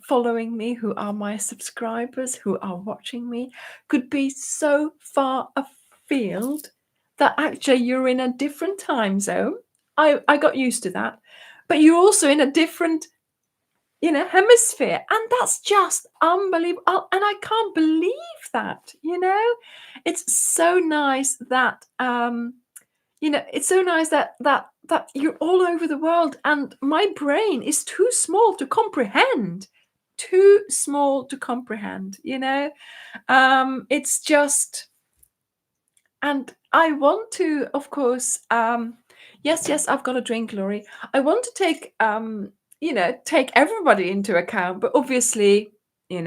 following me, who are my subscribers, who are watching me, could be so far afield that actually you're in a different time zone. I got used to that, but you're also in a different hemisphere, and that's just unbelievable. And I can't believe that. It's so nice that it's so nice that you're all over the world, and my brain is too small to comprehend. Too small to comprehend. It's just, and I want to, of course, yes, I've got a drink, Laurie. I want to take everybody into account, but obviously, you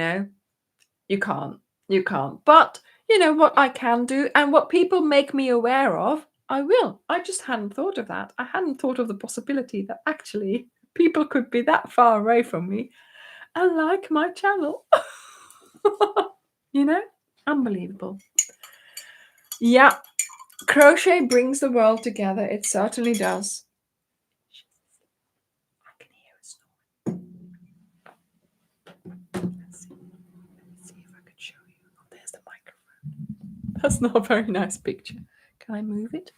can't. You can't. But what I can do, and what people make me aware of, I will. I just hadn't thought of that. I hadn't thought of the possibility that actually people could be that far away from me and like my channel. Unbelievable. Yeah, crochet brings the world together. It certainly does. I can hear it snoring. Let's see if I can show you. Oh, there's the microphone. That's not a very nice picture. Can I move it?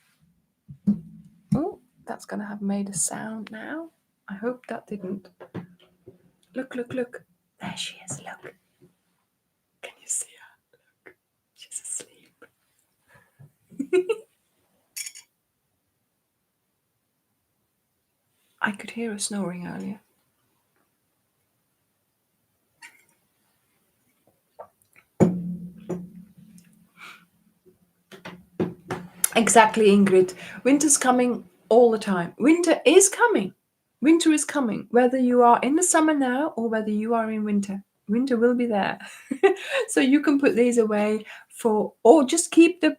Oh, that's going to have made a sound now. I hope that didn't. Look. There she is, look. Can you see her? Look. She's asleep. I could hear her snoring earlier. Exactly, Ingrid. Winter's coming all the time. Winter is coming. Winter is coming. Whether you are in the summer now or whether you are in winter, winter will be there. So you can put these away for, or just keep the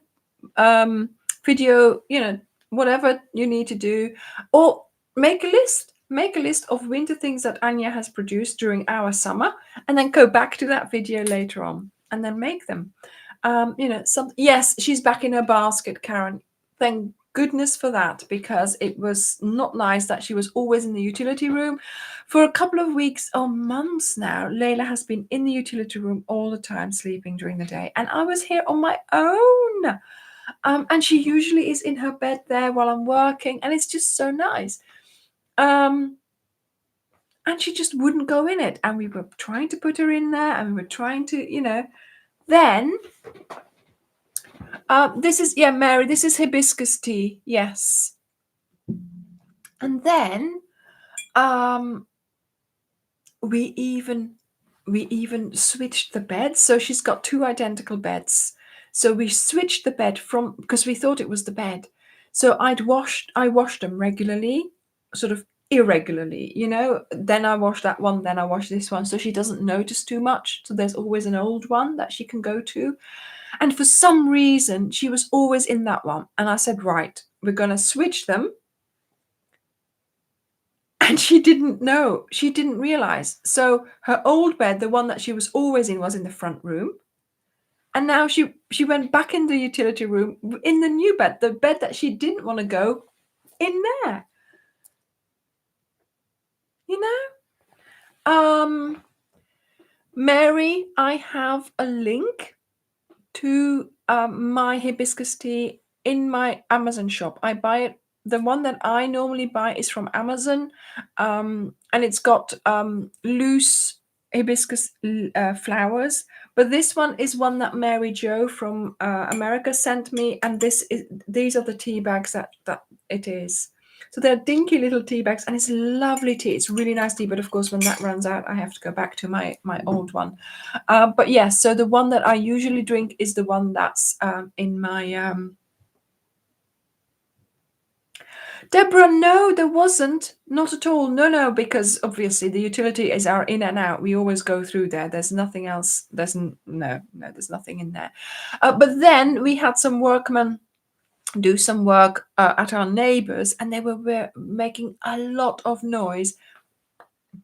um, video, whatever you need to do, or make a list. Make a list of winter things that Anya has produced during our summer, and then go back to that video later on, and then make them. Yes, she's back in her basket, Karen. Thank goodness for that, because it was not nice that she was always in the utility room. For a couple of weeks or months now, Layla has been in the utility room all the time, sleeping during the day, and I was here on my own. And she usually is in her bed there while I'm working, and it's just so nice. And she just wouldn't go in it, and we were trying to put her in there, and we were trying to. Then this is, yeah, Mary, this is hibiscus tea, yes. And then we even switched the beds. So she's got two identical beds. So we switched the bed from, because we thought it was the bed. So I washed them regularly, sort of irregularly, Then I wash that one, then I wash this one, so she doesn't notice too much. So there's always an old one that she can go to. And for some reason, she was always in that one. And I said, right, we're going to switch them. And she didn't know. She didn't realize. So her old bed, the one that she was always in, was in the front room. And now she went back in the utility room in the new bed, the bed that she didn't want to go in there. Mary, I have a link to my hibiscus tea in my Amazon shop. I buy it. The one that I normally buy is from Amazon, and it's got loose hibiscus flowers. But this one is one that Mary Jo from America sent me, and these are the tea bags that it is. So they're dinky little tea bags, and it's lovely tea. It's really nice tea, but of course, when that runs out, I have to go back to my old one. But yes, so the one that I usually drink is the one that's in my. Deborah, no, there wasn't. Not at all. No, because obviously the utility is our in and out. We always go through there. There's nothing else. There's nothing in there. But then we had some workmen do some work at our neighbors, and they were making a lot of noise.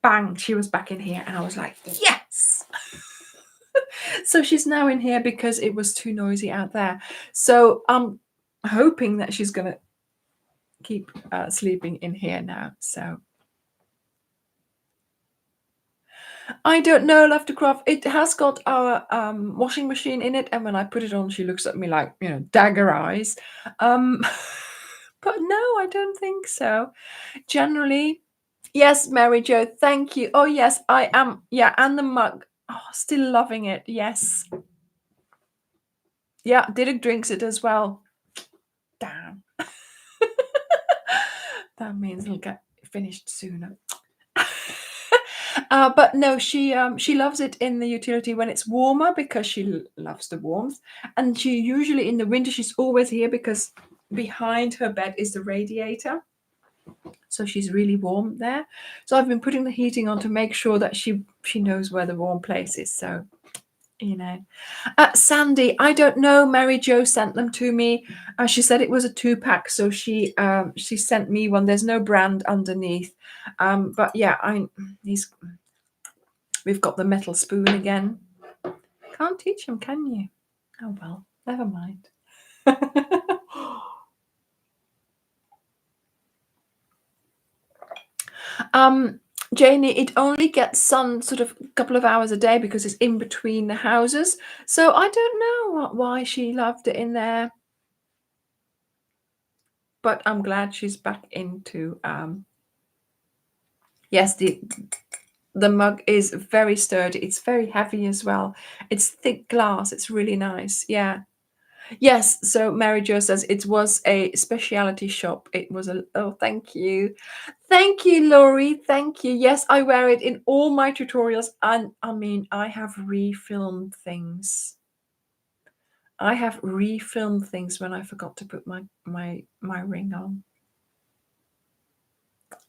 Bang, she was back in here, and I was like, yes. So she's now in here because it was too noisy out there. So I'm hoping that she's gonna keep sleeping in here now. So I don't know, Love2Craft. It has got our washing machine in it, and when I put it on, she looks at me like, dagger eyes. But no, I don't think so. Generally, yes, Mary Jo, thank you. Oh yes, I am. Yeah, and the mug. Oh, still loving it. Yes. Yeah, Diddy drinks it as well. Damn. That means it'll get finished sooner. But no, she loves it in the utility when it's warmer, because she loves the warmth. And she usually, in the winter, she's always here because behind her bed is the radiator. So she's really warm there. So I've been putting the heating on to make sure that she knows where the warm place is. So, Sandy, I don't know. Mary Jo sent them to me. She said it was a 2-pack, so she sent me one. There's no brand underneath, but yeah, we've got the metal spoon again. Can't teach him, can you? Oh well, never mind. Janie, it only gets sun sort of a couple of hours a day because it's in between the houses. So I don't know why she loved it in there. But I'm glad she's back into yes, the mug is very sturdy. It's very heavy as well. It's thick glass. It's really nice. Yeah. Yes. So Mary Jo says it was a specialty shop. It was oh, thank you. Thank you, Laurie. Thank you. Yes, I wear it in all my tutorials. And I mean, I have refilmed things. I have refilmed things when I forgot to put my ring on.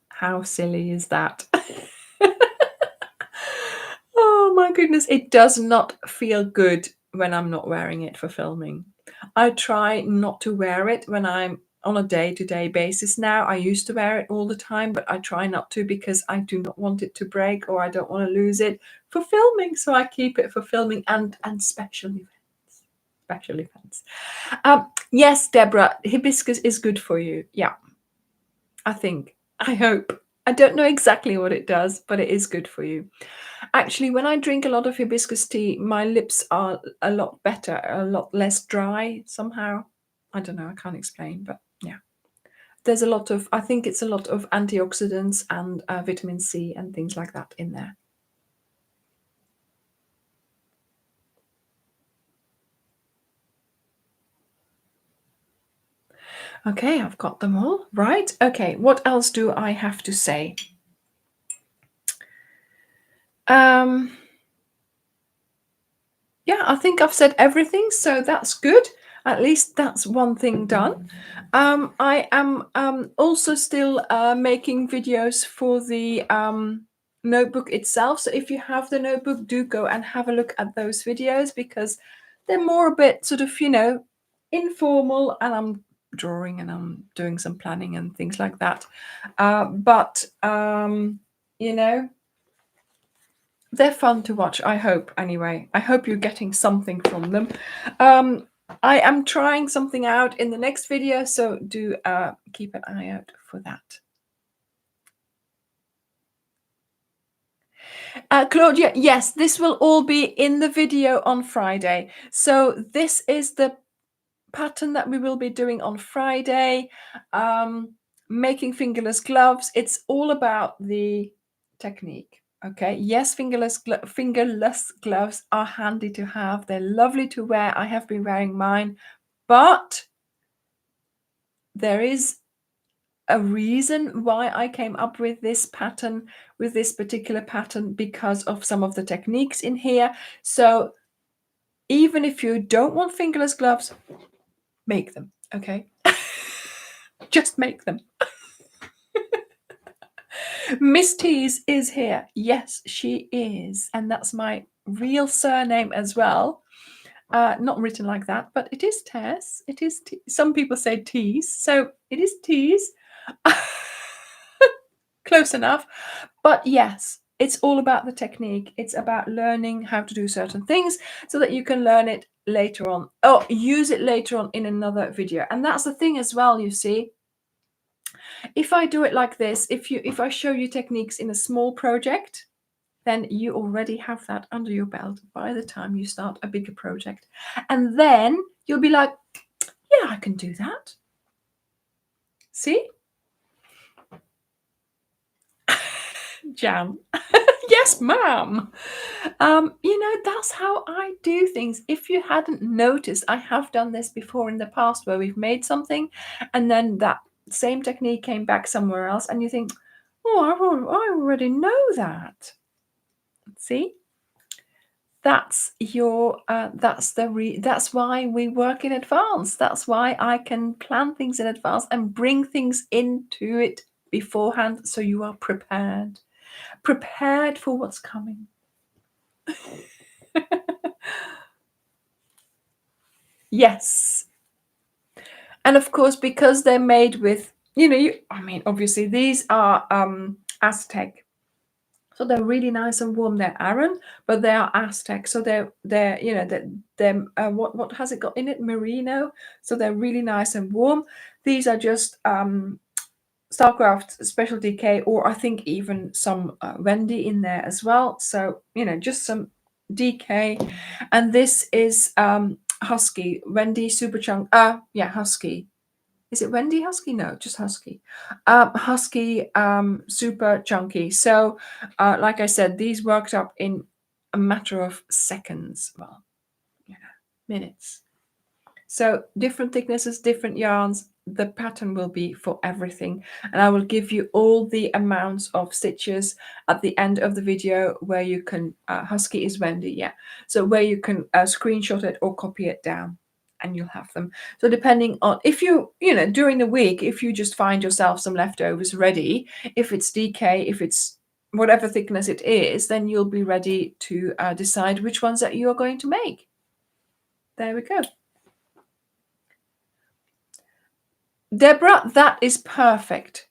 How silly is that? Oh my goodness, it does not feel good when I'm not wearing it for filming. I try not to wear it when I'm on a day-to-day basis now. I used to wear it all the time, but I try not to because I do not want it to break or I don't want to lose it for filming. So I keep it for filming and special events. Special events. Yes, Deborah, hibiscus is good for you. Yeah, I think. I hope. I don't know exactly what it does, but it is good for you. Actually, when I drink a lot of hibiscus tea, my lips are a lot better, a lot less dry somehow. I don't know, I can't explain, but yeah. There's a lot of, I think it's a lot of antioxidants and vitamin C and things like that in there. Okay, I've got them all. Right. Okay, what else do I have to say? Yeah, I think I've said everything, so that's good. At least that's one thing done. I am also still making videos for the notebook itself. So if you have the notebook, do go and have a look at those videos because they're more a bit sort of, informal, and I'm drawing and I'm doing some planning and things like that. But you know, they're fun to watch, I hope, anyway. I hope you're getting something from them. I am trying something out in the next video, so do keep an eye out for that. Claudia, yes, this will all be in the video on Friday. So this is the pattern that we will be doing on Friday. Making fingerless gloves. It's all about the technique. Okay, yes, fingerless gloves are handy to have. They're lovely to wear. I have been wearing mine, but there is a reason why I came up with this pattern, with this particular pattern, because of some of the techniques in here. So even if you don't want fingerless gloves, make them, okay? Just make them. Miss Tees is here. Yes, she is. And that's my real surname as well. Not written like that, but it is Tess. It is. Some people say Tees, so it is Tees. Close enough. But yes, it's all about the technique. It's about learning how to do certain things so that you can learn it later on or use it later on in another video. And that's the thing as well, you see. If I do it like this, if I show you techniques in a small project, then you already have that under your belt by the time you start a bigger project. And then you'll be like, yeah, I can do that. See? Jam. Yes, ma'am. That's how I do things. If you hadn't noticed, I have done this before in the past where we've made something and then that same technique came back somewhere else and you think, oh, I already know that. See? That's that's why we work in advance. That's why I can plan things in advance and bring things into it beforehand so you are prepared for what's coming. Yes. And of course, because they're made with, obviously these are Aztec. So they're really nice and warm. They're Aran, but they are Aztec. So what has it got in it? Merino. So they're really nice and warm. These are just Starcraft Special DK, or I think even some Wendy in there as well. So just some DK, and this is Husky Wendy Super Chunk. Husky. Is it Wendy Husky? No, just Husky. Husky Super Chunky. So, like I said, these worked up in a matter of seconds. Well, minutes. So different thicknesses, different yarns, the pattern will be for everything. And I will give you all the amounts of stitches at the end of the video where you can, Husky is Wendy, yeah. So where you can screenshot it or copy it down and you'll have them. So depending on, if you know, during the week, if you just find yourself some leftovers ready, if it's DK, if it's whatever thickness it is, then you'll be ready to decide which ones that you are going to make. There we go. Deborah, that is perfect.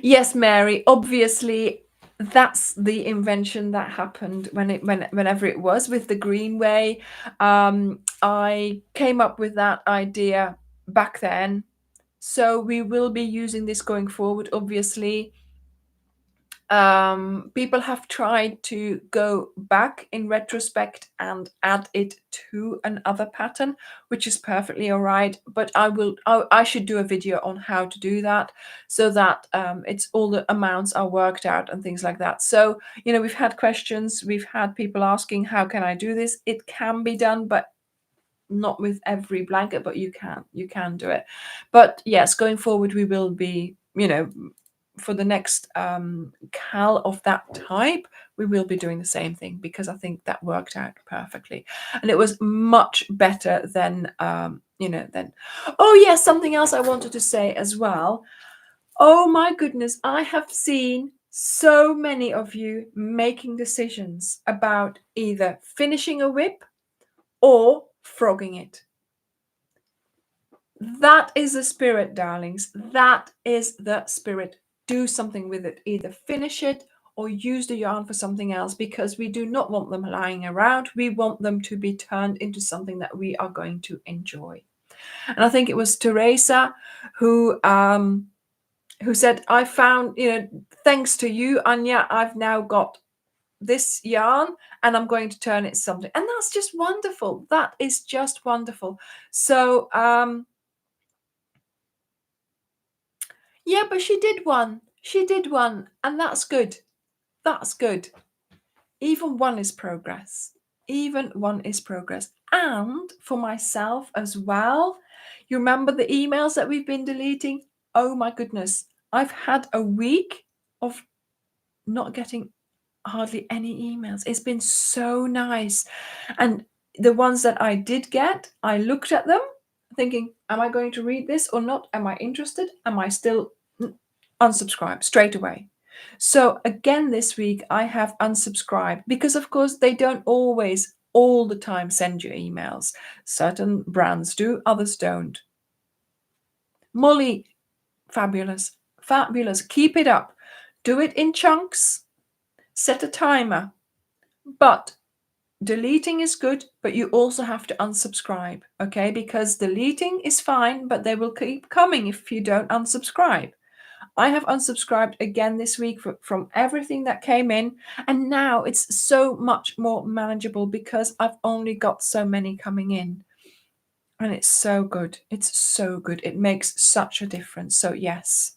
Yes, Mary, obviously that's the invention that happened whenever it was with the Greenway. I came up with that idea back then. So we will be using this going forward, obviously. People have tried to go back in retrospect and add it to another pattern, which is perfectly all right. But I should do a video on how to do that, so that it's all the amounts are worked out and things like that. So, you know, we've had questions, we've had people asking, how can I do this? It can be done, but not with every blanket, but you can do it. But yes, going forward, we will be, you know, for the next cal of that type, we will be doing the same thing, because I think that worked out perfectly, and it was much better than you know, than, oh yes, something else I wanted to say as well. Oh my goodness, I have seen so many of you making decisions about either finishing a whip or frogging it. That is the spirit, darlings. That is the spirit. Do something with it. Either finish it or use the yarn for something else, because we do not want them lying around. We want them to be turned into something that we are going to enjoy. And I think it was Teresa who said, I found, you know, thanks to you, Anya, I've now got this yarn and I'm going to turn it something. And that's just wonderful. That is just wonderful. So yeah, but she did one. She did one, and that's good. That's good. Even one is progress. Even one is progress. And for myself as well, you remember the emails that we've been deleting? Oh my goodness. I've had a week of not getting hardly any emails. It's been so nice. And the ones that I did get, I looked at them thinking, am I going to read this or not? Am I interested? Am I still unsubscribe straight away? So again, this week I have unsubscribed, because of course they don't always all the time send you emails. Certain brands do, others don't. Molly, fabulous, fabulous. Keep it up. Do it in chunks. Set a timer. But deleting is good, but you also have to unsubscribe, okay? Because deleting is fine, but they will keep coming if you don't unsubscribe. I have unsubscribed again this week from everything that came in, and now it's so much more manageable because I've only got so many coming in. And it's so good. It's so good. It makes such a difference. So yes.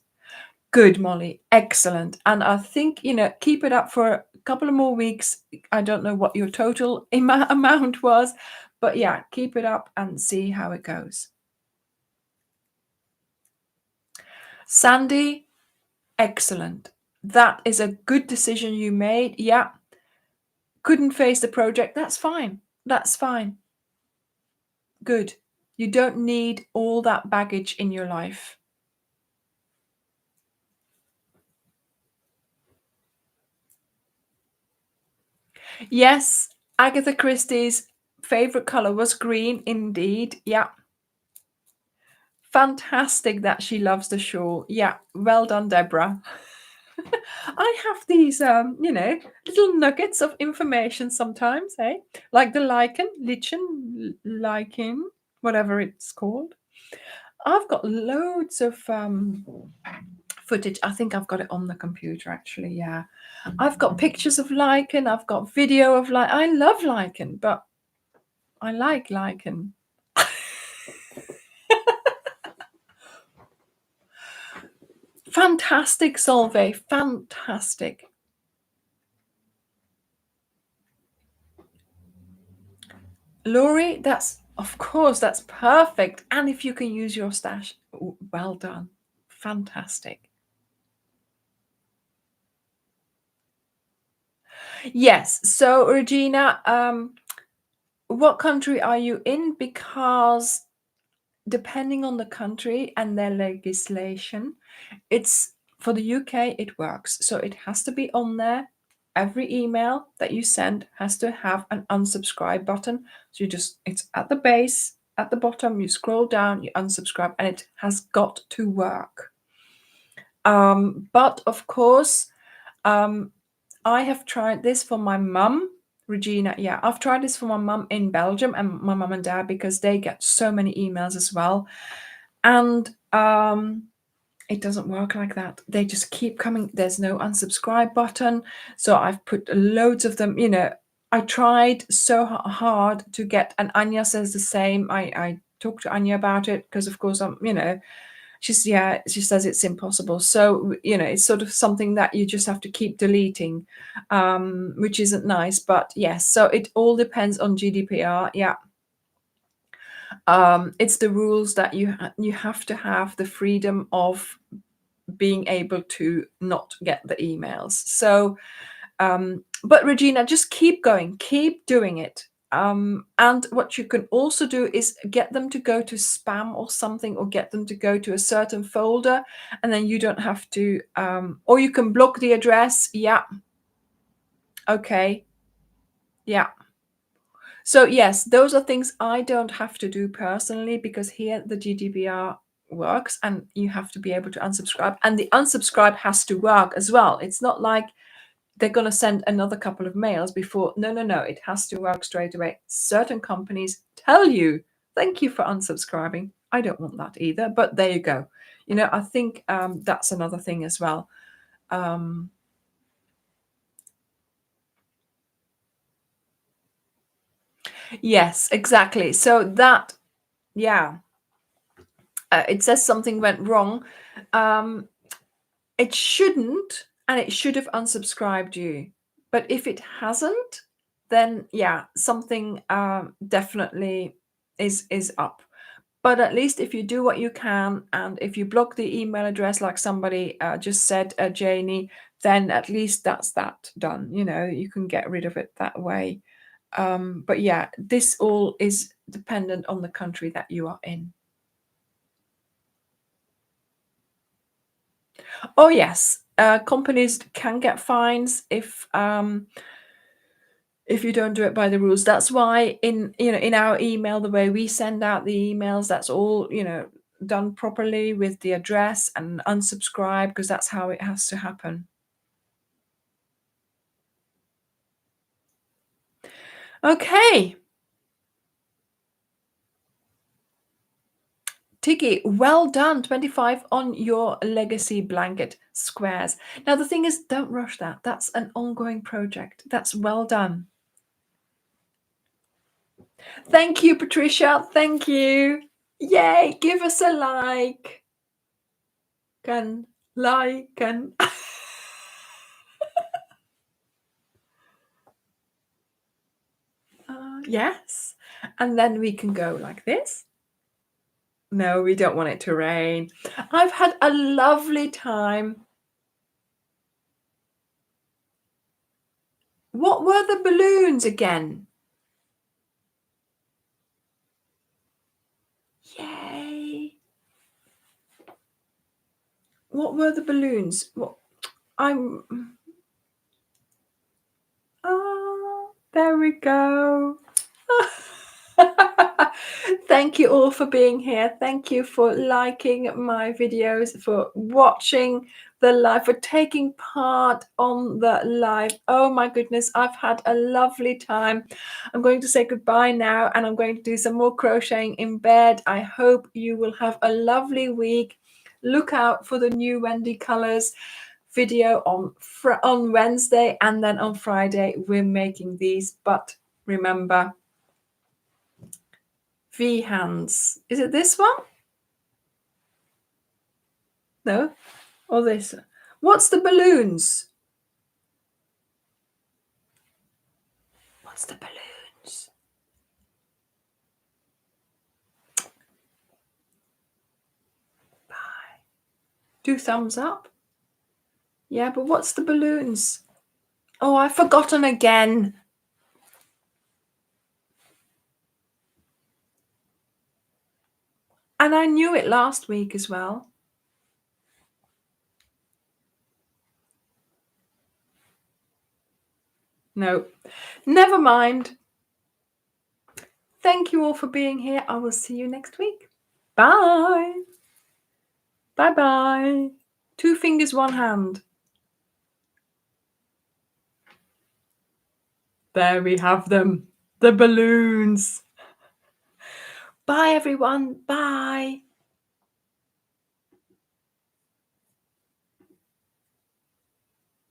Good, Molly. Excellent. And I think, you know, keep it up for a couple of more weeks. I don't know what your total amount was, but yeah, keep it up and see how it goes. Sandy, excellent. That is a good decision you made. Yeah. Couldn't face the project. That's fine. That's fine. Good. You don't need all that baggage in your life. Yes, Agatha Christie's favorite color was green, indeed. Yeah. Fantastic that she loves the shawl. Yeah, well done, Deborah. I have these, you know, little nuggets of information sometimes, eh? Like the lichen, whatever it's called. I've got loads of footage. I think I've got it on the computer, actually. Yeah, I've got pictures of lichen. I've got video of lichen. I love lichen, but I like lichen. Fantastic, Solveig. Fantastic. Laurie, that's of course, that's perfect. And if you can use your stash, well done. Fantastic. Yes. So, Regina, what country are you in? Because depending on the country and their legislation, it's for the UK, it works. So it has to be on there. Every email that you send has to have an unsubscribe button. So it's at the base, at the bottom, you scroll down, you unsubscribe, and it has got to work. But of course, um, I have tried this for my mum, Regina. Yeah, I've tried this for my mum in Belgium and my mum and dad because they get so many emails as well. And it doesn't work like that. They just keep coming. There's no unsubscribe button. So I've put loads of them, I tried so hard to get, and Anya says the same. I talked to Anya about it because, of course, she says it's impossible. So, it's sort of something that you just have to keep deleting, which isn't nice. But yes, so it all depends on GDPR. Yeah. It's the rules that you have to have the freedom of being able to not get the emails. So, but Regina, just keep going, keep doing it. And what you can also do is get them to go to spam or something, or get them to go to a certain folder, and then you don't have to, or you can block the address. Yeah. Okay. Yeah. So yes, those are things I don't have to do personally, because here the GDPR works and you have to be able to unsubscribe, and the unsubscribe has to work as well. It's not like they're going to send another couple of mails before. No, it has to work straight away. Certain companies tell you, thank you for unsubscribing. I don't want that either, but there you go. I think that's another thing as well. Yes, exactly. So that, yeah, it says something went wrong. It shouldn't, and it should have unsubscribed you. But if it hasn't, then yeah, something definitely is up. But at least if you do what you can, and if you block the email address, like somebody just said, Janie, then at least that's that done. You can get rid of it that way. But yeah, this all is dependent on the country that you are in. Oh yes, companies can get fines if you don't do it by the rules. That's why in our email, the way we send out the emails, that's all done properly with the address and unsubscribe, because that's how it has to happen. Okay. Tiki, well done. 25 on your legacy blanket squares. Now, the thing is, don't rush that. That's an ongoing project. That's well done. Thank you, Patricia. Thank you. Yay. Give us a like. And yes. And then we can go like this. No, we don't want it to rain. I've had a lovely time. What were the balloons again? Yay. What were the balloons? Oh, there we go. Thank you all for being here. Thank you for liking my videos, for watching the live, for taking part on the live. Oh my goodness, I've had a lovely time. I'm going to say goodbye now, and I'm going to do some more crocheting in bed. I hope you will have a lovely week. Look out for the new Wendy colors video on Wednesday, and then on Friday we're making these. But remember, V hands. Is it this one? No? Or this? What's the balloons? What's the balloons? Do thumbs up. Yeah, but what's the balloons? Oh, I've forgotten again. And I knew it last week as well. No, never mind. Thank you all for being here. I will see you next week. Bye. Bye-bye. 2 fingers, 1 hand. There we have them. The balloons. Bye, everyone. Bye.